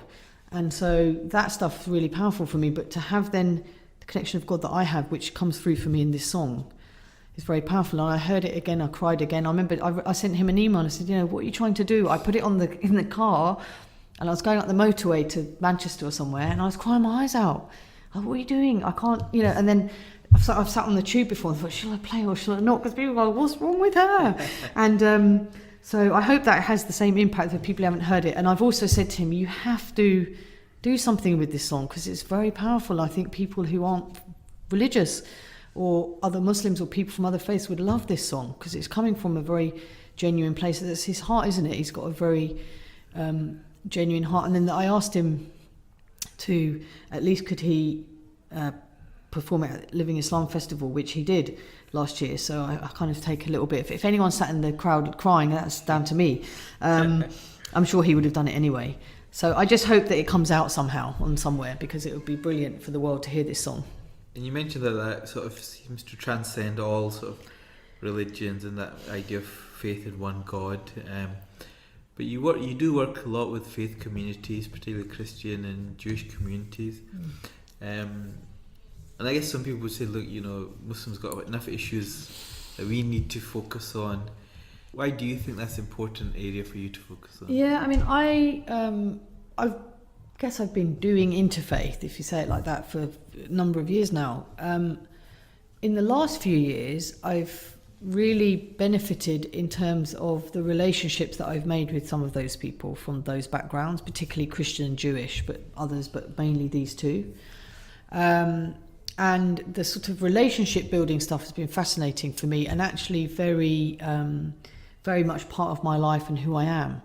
And so that stuff is really powerful for me. But to have then the connection of God that I have, which comes through for me in this song, is very powerful. And I heard it again, I cried again. I remember I sent him an email and I said, what are you trying to do? I put it in the car, and I was going up the motorway to Manchester or somewhere, and I was crying my eyes out. Like, what are you doing? I can't, and then I've sat on the tube before and thought, shall I play or shall I not? Because people are like, what's wrong with her? And so I hope that has the same impact for people who haven't heard it. And I've also said to him, you have to do something with this song because it's very powerful. I think people who aren't religious or other Muslims or people from other faiths would love this song because it's coming from a very genuine place. That's his heart, isn't it? He's got a very genuine heart. And then I asked him to, at least could he perform at Living Islam Festival, which he did last year. So I kind of take a little bit. If anyone sat in the crowd crying, that's down to me. I'm sure he would have done it anyway. So I just hope that it comes out somehow on somewhere because it would be brilliant for the world to hear this song. And you mentioned that sort of seems to transcend all sort of religions and that idea of faith in one God. But you do work a lot with faith communities, particularly Christian and Jewish communities. And I guess some people would say, look, Muslims got enough issues that we need to focus on. Why do you think that's an important area for you to focus on? Yeah, I mean, I guess I've been doing interfaith, if you say it like that, for a number of years now. In the last few years, I've really benefited in terms of the relationships that I've made with some of those people from those backgrounds, particularly Christian and Jewish, but others, but mainly these two. And the sort of relationship building stuff has been fascinating for me and actually very, very much part of my life and who I am.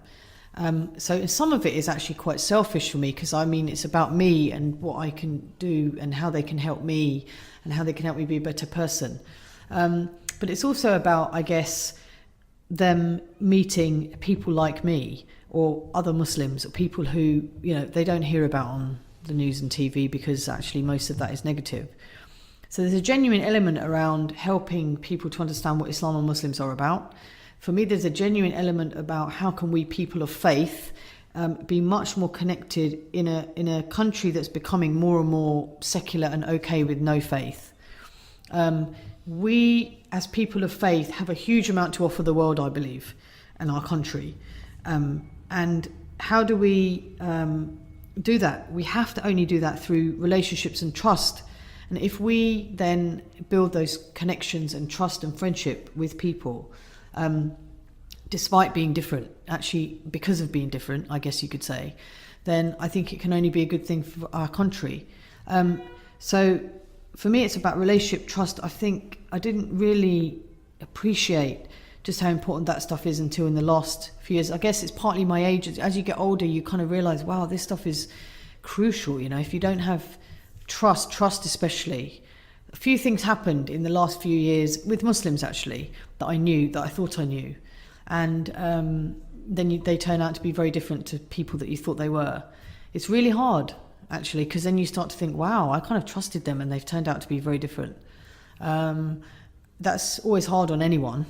So some of it is actually quite selfish for me because it's about me and what I can do and how they can help me and how they can help me be a better person. But it's also about, I guess, them meeting people like me or other Muslims or people who, they don't hear about on the news and TV because actually most of that is negative. So there's a genuine element around helping people to understand what Islam and Muslims are about. For me, there's a genuine element about how can we people of faith be much more connected in a country that's becoming more and more secular and okay with no faith. We, as people of faith, have a huge amount to offer the world, I believe, and our country. And how do we do that? We have to only do that through relationships and trust. And if we then build those connections and trust and friendship with people, despite being different, actually because of being different, I guess you could say, then I think it can only be a good thing for our country. So for me, it's about relationship, trust. I think I didn't really appreciate just how important that stuff is until in the last few years. I guess it's partly my age. As you get older, you kind of realise, wow, this stuff is crucial. If you don't have trust especially. A few things happened in the last few years with Muslims actually that I thought I knew. And then they turn out to be very different to people that you thought they were. It's really hard actually because then you start to think, wow, I kind of trusted them and they've turned out to be very different. That's always hard on anyone.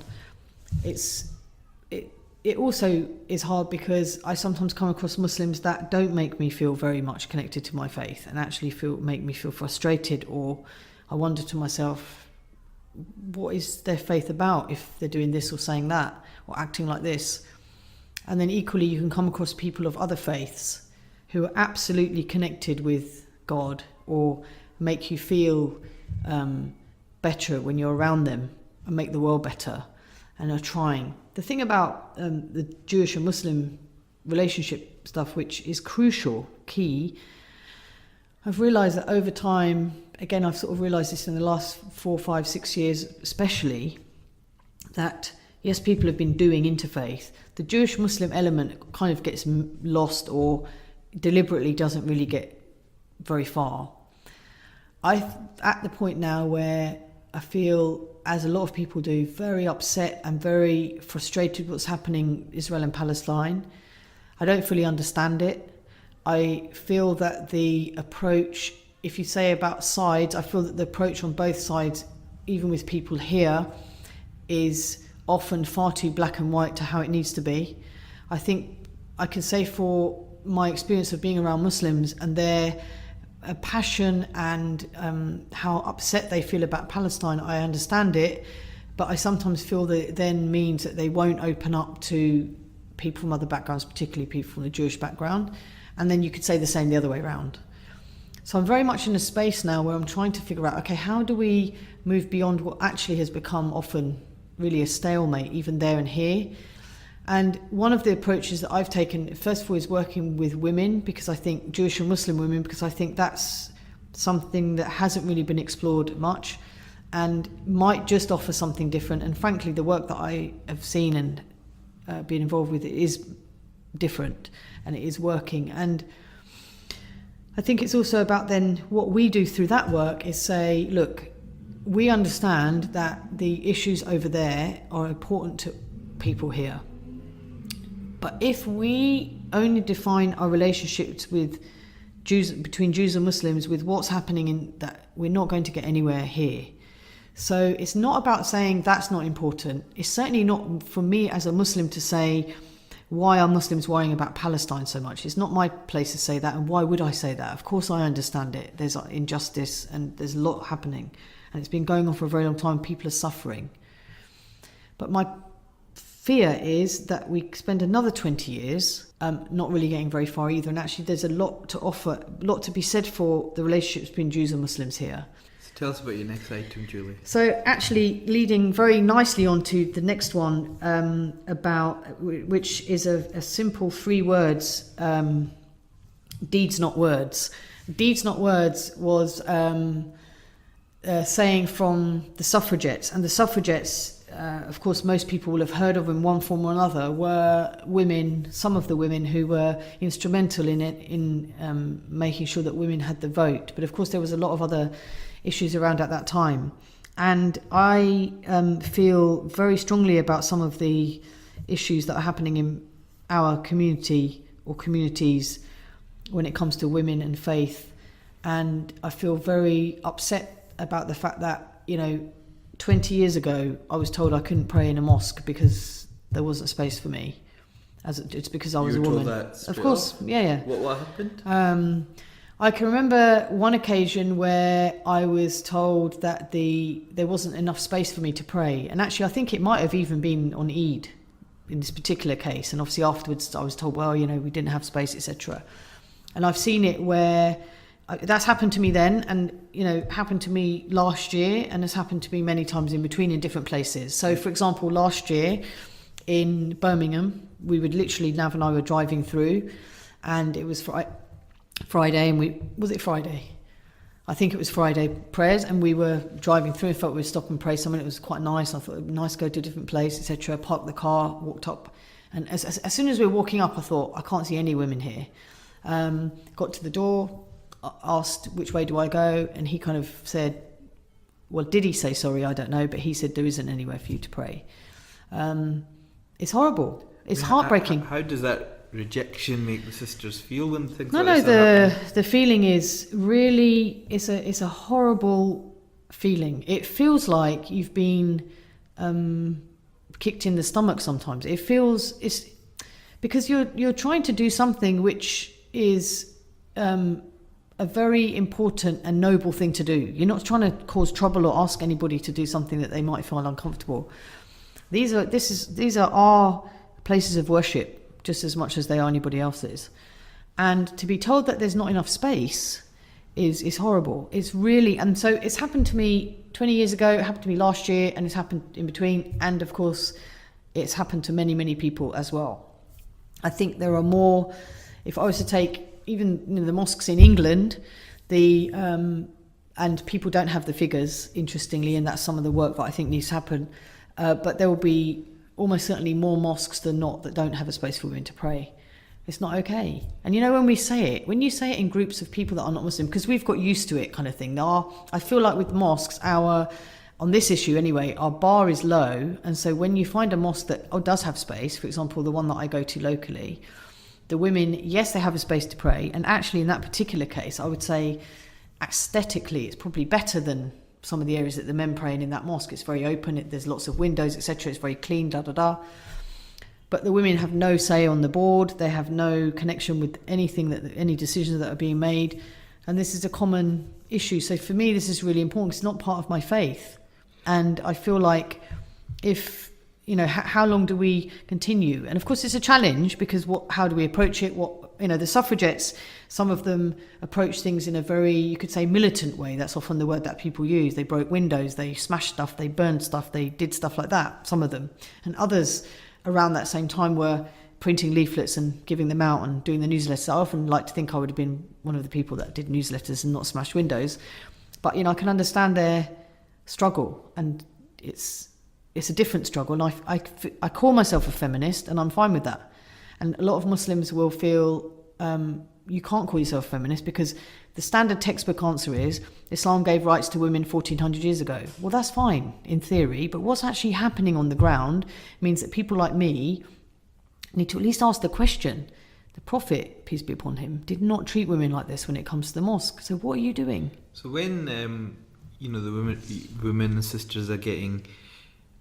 It also is hard because I sometimes come across Muslims that don't make me feel very much connected to my faith and actually make me feel frustrated, or I wonder to myself, what is their faith about if they're doing this or saying that or acting like this? And then equally you can come across people of other faiths who are absolutely connected with God or make you feel better when you're around them and make the world better and are trying. The thing about the Jewish and Muslim relationship stuff, which is crucial, key, I've realised that over time, again, I've sort of realised this in the last 4, 5, 6 years especially, that yes, people have been doing interfaith. The Jewish-Muslim element kind of gets lost or deliberately doesn't really get very far. I'm at the point now where I feel, as a lot of people do, very upset and very frustrated with what's happening in Israel and Palestine. I don't fully understand it. I feel that the approach, if you say about sides, I feel that the approach on both sides, even with people here, is often far too black and white to how it needs to be. I think I can say for my experience of being around Muslims and their passion and how upset they feel about Palestine, I understand it, but I sometimes feel that it then means that they won't open up to people from other backgrounds, particularly people from the Jewish background, and then you could say the same the other way around. So I'm very much in a space now where I'm trying to figure out, okay, how do we move beyond what actually has become often really a stalemate, even there and here? And one of the approaches that I've taken, first of all, is working with women, because I think Jewish and Muslim women, because I think that's something that hasn't really been explored much and might just offer something different. And frankly, the work that I have seen and been involved with is different and it is working. And I think it's also about then what we do through that work is say, look, we understand that the issues over there are important to people here. But if we only define our relationships with Jews, between Jews and Muslims, with what's happening in that, we're not going to get anywhere here. So it's not about saying that's not important. It's certainly not for me as a Muslim to say, why are Muslims worrying about Palestine so much? It's not my place to say that, and why would I say that? Of course I understand it. There's injustice and there's a lot happening. And it's been going on for a very long time. People are suffering. But my fear is that we spend another 20 years not really getting very far either. And actually there's a lot to offer, a lot to be said for the relationships between Jews and Muslims here. So tell us about your next item, Julie. So actually leading very nicely on to the next one, which is a simple 3 words, deeds not words. Deeds not words was saying from the suffragettes, and the suffragettes, of course, most people will have heard of in one form or another, were women, some of the women who were instrumental in making sure that women had the vote. But of course, there was a lot of other issues around at that time. And I feel very strongly about some of the issues that are happening in our community or communities when it comes to women and faith. And I feel very upset about the fact that, 20 years ago, I was told I couldn't pray in a mosque because there wasn't space for me. It's because I was a woman. You were told that? Of course, yeah. What happened? I can remember one occasion where I was told that there wasn't enough space for me to pray. And actually, I think it might have even been on Eid in this particular case. And obviously afterwards, I was told, well, we didn't have space, etc. And I've seen it where that's happened to me then, and happened to me last year, and has happened to me many times in between in different places. So for example, last year in Birmingham, we would literally, Nav and I were driving through, and it was Friday, and was it Friday? I think it was Friday prayers, and we were driving through and felt we'd stop and pray somewhere. It was quite nice. I thought it would be nice to go to a different place, etc. Parked the car, walked up, and as soon as we were walking up, I thought, I can't see any women here. Got to the door, asked which way do I go, and he kind of said, well, did he say sorry? I don't know, but he said there isn't anywhere for you to pray. It's horrible. It's heartbreaking. How does that rejection make the sisters feel when things No, like this are happening? the feeling is really, it's a horrible feeling. It feels like you've been kicked in the stomach sometimes. It's because you're trying to do something which is a very important and noble thing to do. You're not trying to cause trouble or ask anybody to do something that they might find uncomfortable. These are our places of worship just as much as they are anybody else's. And to be told that there's not enough space is horrible. It's really, and so it's happened to me 20 years ago, it happened to me last year, and it's happened in between, and of course it's happened to many, many people as well. I think there are more, if I was to take even the mosques in England, The and people don't have the figures, interestingly, and that's some of the work that I think needs to happen. But there will be almost certainly more mosques than not that don't have a space for women to pray. It's not okay. And you know, when you say it in groups of people that are not Muslim, because we've got used to it kind of thing. Now, I feel like with mosques, on this issue anyway, our bar is low. And so when you find a mosque that does have space, for example, the one that I go to locally, the women, yes, they have a space to pray. And actually in that particular case, I would say aesthetically, it's probably better than some of the areas that the men pray in that mosque. It's very open, there's lots of windows, etc. It's very clean, But the women have no say on the board. They have no connection with any decisions that are being made. And this is a common issue. So for me, this is really important. It's not part of my faith. And I feel like how long do we continue? And of course, it's a challenge because how do we approach it? The suffragettes, some of them approach things in a very, you could say, militant way. That's often the word that people use. They broke windows, they smashed stuff, they burned stuff, they did stuff like that, some of them. And others around that same time were printing leaflets and giving them out and doing the newsletters. I often like to think I would have been one of the people that did newsletters and not smashed windows. But, I can understand their struggle, and it's a different struggle. And I call myself a feminist, and I'm fine with that. And a lot of Muslims will feel you can't call yourself a feminist because the standard textbook answer is Islam gave rights to women 1400 years ago. Well, that's fine in theory, but what's actually happening on the ground means that people like me need to at least ask the question. The Prophet, peace be upon him, did not treat women like this when it comes to the mosque. So what are you doing? So when the women and sisters are getting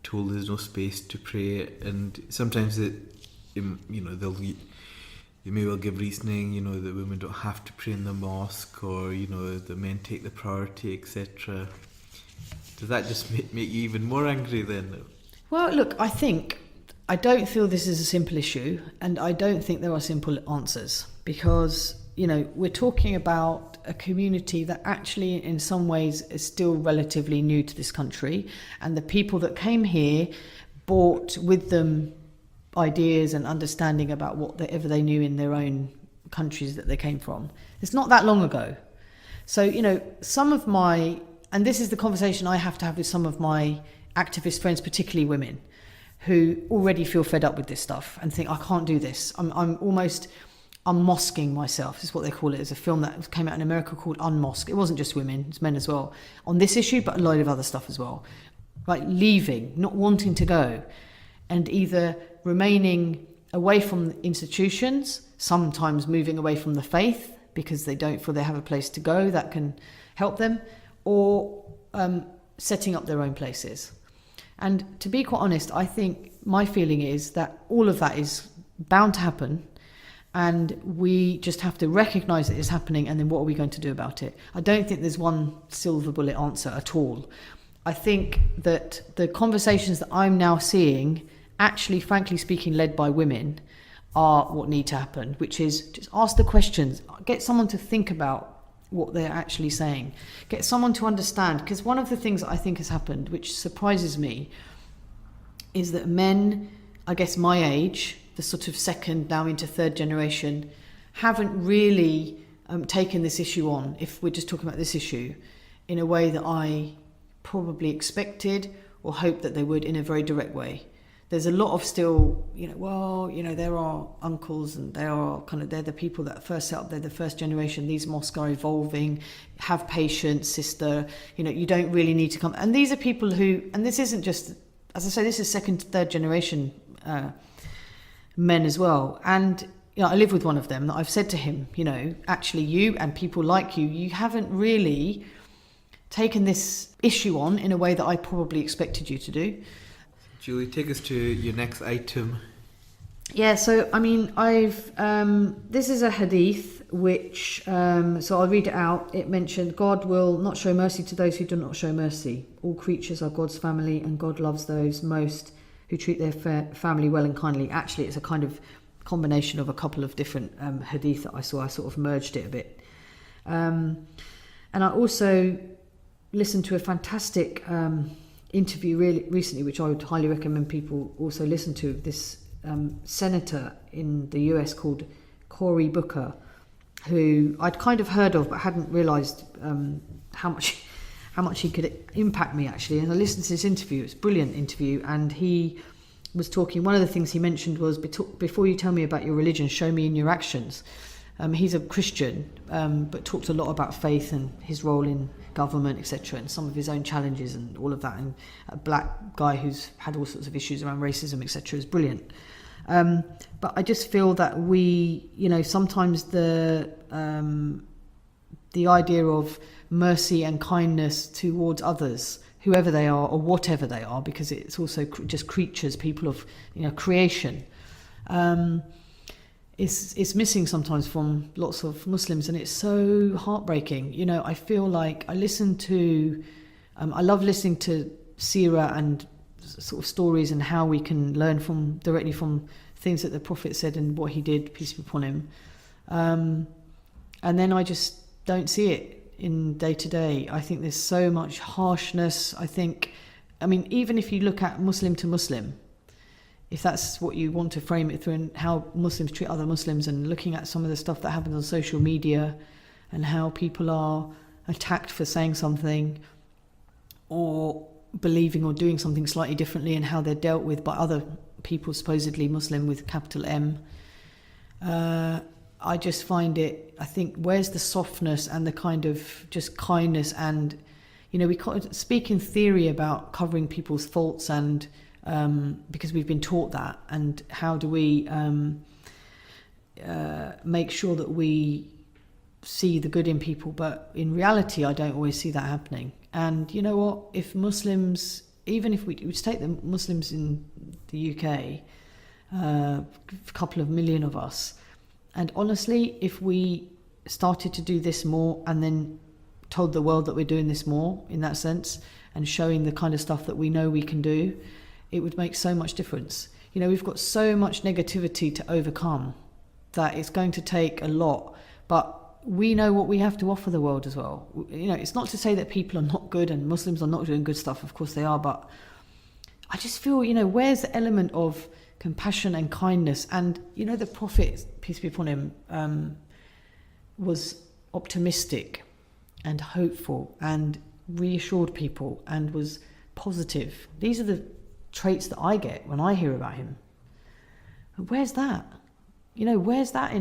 told there's no space to pray, and sometimes they may well give reasoning, that women don't have to pray in the mosque, or the men take the priority, etc. Does that just make you even more angry then? Well, look, I don't feel this is a simple issue, and I don't think there are simple answers, because we're talking about a community that actually in some ways is still relatively new to this country, and the people that came here brought with them ideas and understanding about whatever they knew in their own countries that they came from. It's not that long ago. So, and this is the conversation I have to have with some of my activist friends, particularly women, who already feel fed up with this stuff and think, I can't do this. I'm unmosquing myself. This is what they call it. There's a film that came out in America called Unmosque. It wasn't just women, it's men as well, on this issue, but a load of other stuff as well. Like leaving, not wanting to go, and either remaining away from institutions, sometimes moving away from the faith because they don't feel they have a place to go that can help them, or setting up their own places. And to be quite honest, I think my feeling is that all of that is bound to happen, and we just have to recognise that it's happening, and then what are we going to do about it? I don't think there's one silver bullet answer at all. I think that the conversations that I'm now seeing, actually, frankly speaking, led by women, are what need to happen, which is just ask the questions, get someone to think about what they're actually saying, get someone to understand. Because one of the things that I think has happened, which surprises me, is that men, I guess my age, the sort of second now into third generation, haven't really taken this issue on, if we're just talking about this issue, in a way that I probably expected or hoped that they would, in a very direct way. There's a lot of still, there are uncles and they're the people that first set up, they're the first generation. These mosques are evolving, have patience, sister, you don't really need to come. And these are people who, and this isn't just, as I say, this is second, third generation men as well. And, I live with one of them that I've said to him, actually you and people like you haven't really taken this issue on in a way that I probably expected you to do. Julie, take us to your next item. Yeah, so this is a hadith which, so I'll read it out. It mentioned, God will not show mercy to those who do not show mercy. All creatures are God's family, and God loves those most who treat their family well and kindly. Actually, it's a kind of combination of a couple of different hadith that I saw. I sort of merged it a bit. And I also listened to a fantastic interview really recently, which I would highly recommend people also listen to. This senator in the US called Cory Booker, who I'd kind of heard of but hadn't realised how much he could impact me actually. And I listened to this interview. It's a brilliant interview, and he was talking. One of the things he mentioned was, before you tell me about your religion, show me in your actions. He's a Christian, but talked a lot about faith and his role in government, etc., and some of his own challenges and all of that. And a black guy who's had all sorts of issues around racism, etc., is brilliant. But I just feel that we, sometimes the idea of mercy and kindness towards others, whoever they are or whatever they are, because it's also just creatures, people of creation, is missing sometimes from lots of Muslims, and it's so heartbreaking. I feel like I love listening to seerah and sort of stories and how we can learn directly from things that the Prophet said and what he did, peace be upon him. And then I just don't see it in day to day. I think there's so much harshness. Even if you look at Muslim to Muslim, if that's what you want to frame it through, and how Muslims treat other Muslims, and looking at some of the stuff that happens on social media and how people are attacked for saying something or believing or doing something slightly differently, and how they're dealt with by other people supposedly Muslim with capital M. I just find it, I think, where's the softness and the kind of just kindness? And, we speak in theory about covering people's faults, and because we've been taught that, and how do we make sure that we see the good in people? But in reality, I don't always see that happening. And you know what? If Muslims, even if we take the Muslims in the UK, a couple of million of us, and honestly, if we started to do this more and then told the world that we're doing this more in that sense, and showing the kind of stuff that we know we can do, it would make so much difference. We've got so much negativity to overcome that it's going to take a lot, but we know what we have to offer the world as well. It's not to say that people are not good and Muslims are not doing good stuff. Of course they are, but I just feel, where's the element of compassion and kindness? And the Prophet, peace be upon him, was optimistic and hopeful and reassured people and was positive. These are the traits that I get when I hear about him. Where's that? Where's that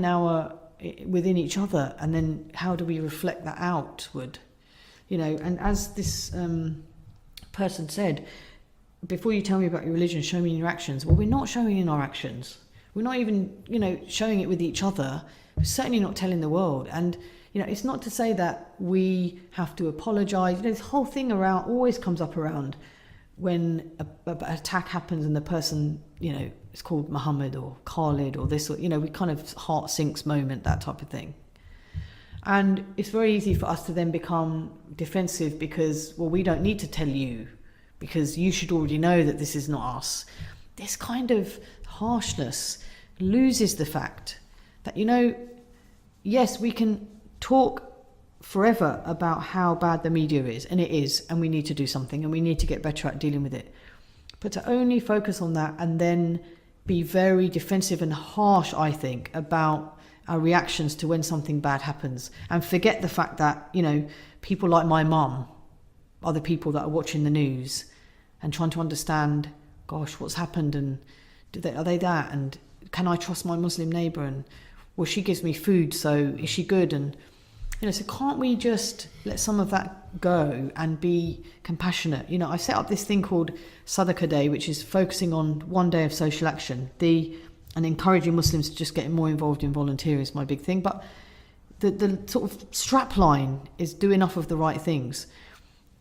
within each other? And then how do we reflect that outward? And as this person said, before you tell me about your religion, show me in your actions. Well, we're not showing in our actions. We're not even, showing it with each other. We're certainly not telling the world. And, it's not to say that we have to apologise. This whole thing always comes up around when an attack happens and the person, it's called Muhammad or Khalid or this, or, we kind of heart sinks moment, that type of thing. And it's very easy for us to then become defensive because, well, we don't need to tell you because you should already know that this is not us. This kind of harshness loses the fact that, yes, we can talk forever about how bad the media is, and it is, and we need to do something, and we need to get better at dealing with it. But to only focus on that and then be very defensive and harsh, I think, about our reactions to when something bad happens, and forget the fact that, people like my mum are the people that are watching the news and trying to understand, gosh, what's happened, and are they that, and can I trust my Muslim neighbour, and well, she gives me food, so is she good? And so can't we just let some of that go and be compassionate? I set up this thing called Siddiqi Day, which is focusing on one day of social action, and encouraging Muslims to just get more involved in volunteering is my big thing. But the sort of strap line is do enough of the right things,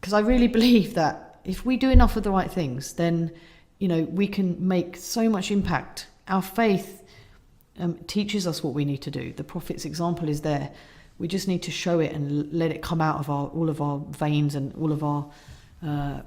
because I really believe that if we do enough of the right things, then we can make so much impact. Our faith teaches us what we need to do. The Prophet's example is there. We just need to show it and let it come out of all of our veins and all of our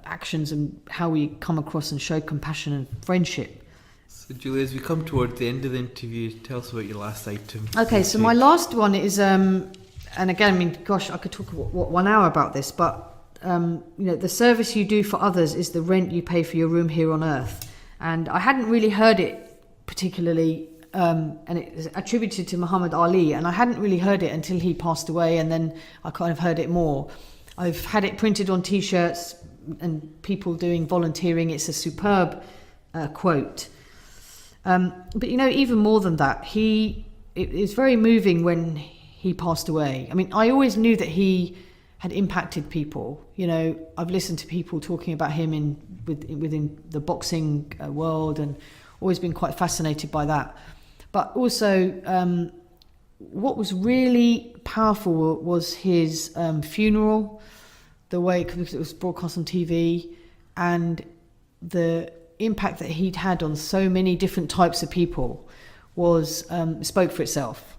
actions, and how we come across and show compassion and friendship. So Julie, as we come towards the end of the interview, tell us about your last item. Okay, so my last one is, and again, gosh, I could talk 1 hour about this, but the service you do for others is the rent you pay for your room here on earth. And I hadn't really heard it particularly and it's attributed to Muhammad Ali, and I hadn't really heard it until he passed away, and then I kind of heard it more. I've had it printed on t-shirts and people doing volunteering. It's a superb quote. But even more than that, it was very moving when he passed away. I mean, I always knew that he had impacted people. I've listened to people talking about him within the boxing world, and always been quite fascinated by that. But also, what was really powerful was his funeral, the way it was broadcast on TV, and the impact that he'd had on so many different types of people spoke for itself.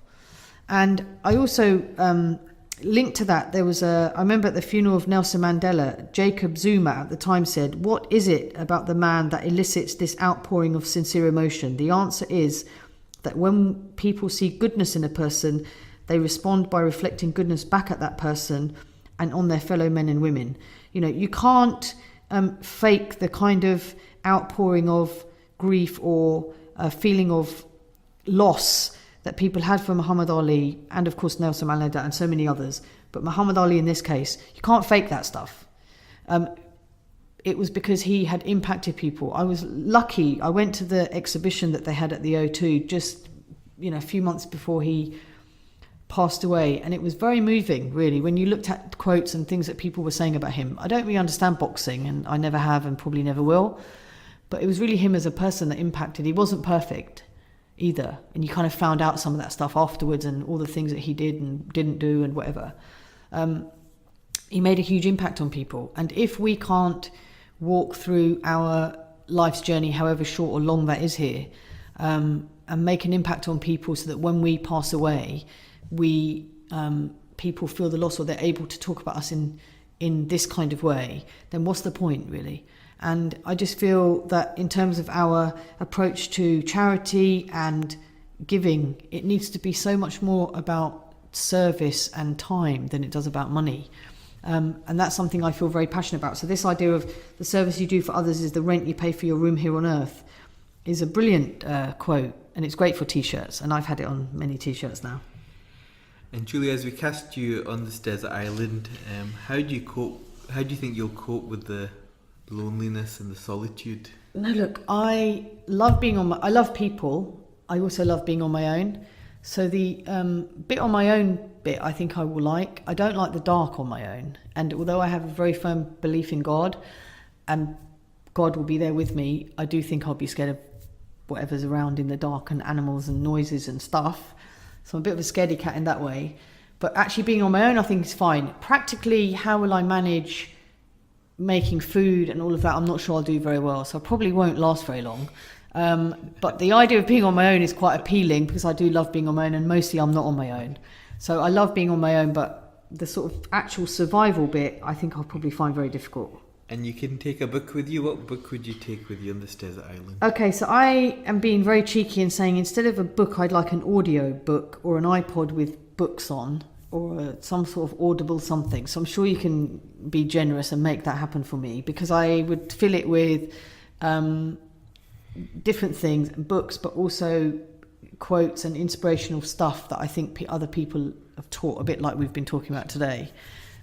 And I also linked to that, I remember at the funeral of Nelson Mandela, Jacob Zuma at the time said, "What is it about the man that elicits this outpouring of sincere emotion? The answer is that when people see goodness in a person, they respond by reflecting goodness back at that person and on their fellow men and women." You can't fake the kind of outpouring of grief or a feeling of loss that people had for Muhammad Ali, and of course Nelson Mandela and so many others. But Muhammad Ali in this case, you can't fake that stuff. It was because he had impacted people. I was lucky. I went to the exhibition that they had at the O2 just a few months before he passed away, and it was very moving, really, when you looked at quotes and things that people were saying about him. I don't really understand boxing, and I never have and probably never will, but it was really him as a person that impacted. He wasn't perfect either, and you kind of found out some of that stuff afterwards, and all the things that he did and didn't do and whatever. He made a huge impact on people, and if we can't walk through our life's journey, however short or long that is here, and make an impact on people so that when we pass away, people feel the loss, or they're able to talk about us in this kind of way, then what's the point, really? And I just feel that in terms of our approach to charity and giving, it needs to be so much more about service and time than it does about money. And that's something I feel very passionate about. So this idea of the service you do for others is the rent you pay for your room here on earth is a brilliant quote, and it's great for t-shirts, and I've had it on many t-shirts now. And Julie, as we cast you on this desert island, how do you cope? How do you think you'll cope with the loneliness and the solitude? No, look, I love people. I also love being on my own. So the bit on my own bit, I think I will like. I don't like the dark on my own. And although I have a very firm belief in God, and God will be there with me, I do think I'll be scared of whatever's around in the dark, and animals and noises and stuff. So I'm a bit of a scaredy cat in that way. But actually being on my own, I think is fine. Practically, how will I manage making food and all of that? I'm not sure I'll do very well. So I probably won't last very long. But the idea of being on my own is quite appealing, because I do love being on my own, and mostly I'm not on my own. So I love being on my own, but the sort of actual survival bit, I think I'll probably find very difficult. And you can take a book with you. What book would you take with you on this desert island? Okay, so I am being very cheeky and saying instead of a book, I'd like an audio book or an iPod with books on, or some sort of audible something. So I'm sure you can be generous and make that happen for me, because I would fill it with different things, books, but also quotes and inspirational stuff that I think other people have taught, a bit like we've been talking about today.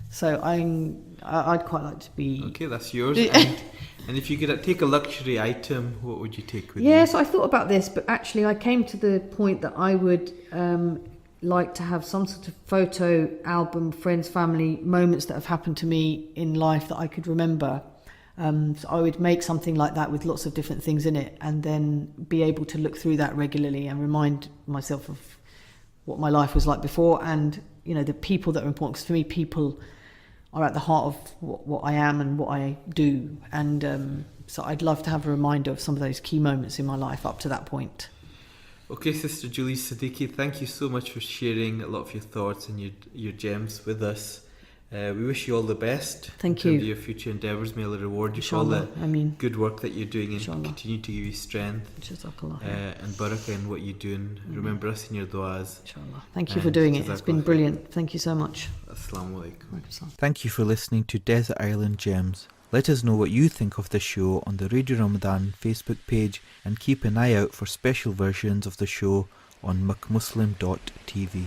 So I'd quite like to be... Okay, that's yours. And if you could take a luxury item, what would you take with you? Yeah, so I thought about this, but actually I came to the point that I would like to have some sort of photo album, friends, family, moments that have happened to me in life that I could remember. So I would make something like that with lots of different things in it, and then be able to look through that regularly and remind myself of what my life was like before, and the people that are important. Because for me, people are at the heart of what I am and what I do, and so I'd love to have a reminder of some of those key moments in my life up to that point. Okay, Sister Julie Siddiqi, thank you so much for sharing a lot of your thoughts and your gems with us. We wish you all the best. Thank you. In terms of your future endeavours. May Allah reward you for all the good work that you're doing, and continue to give you strength and barakah in what you do, and remember us in your du'as. Inshallah. Thank you for doing it. It's been brilliant. Thank you so much. Assalamu alaikum. Alaikum salam. Thank you for listening to Desert Island Gems. Let us know what you think of the show on the Radio Ramadan Facebook page, and keep an eye out for special versions of the show on McMuslim.tv.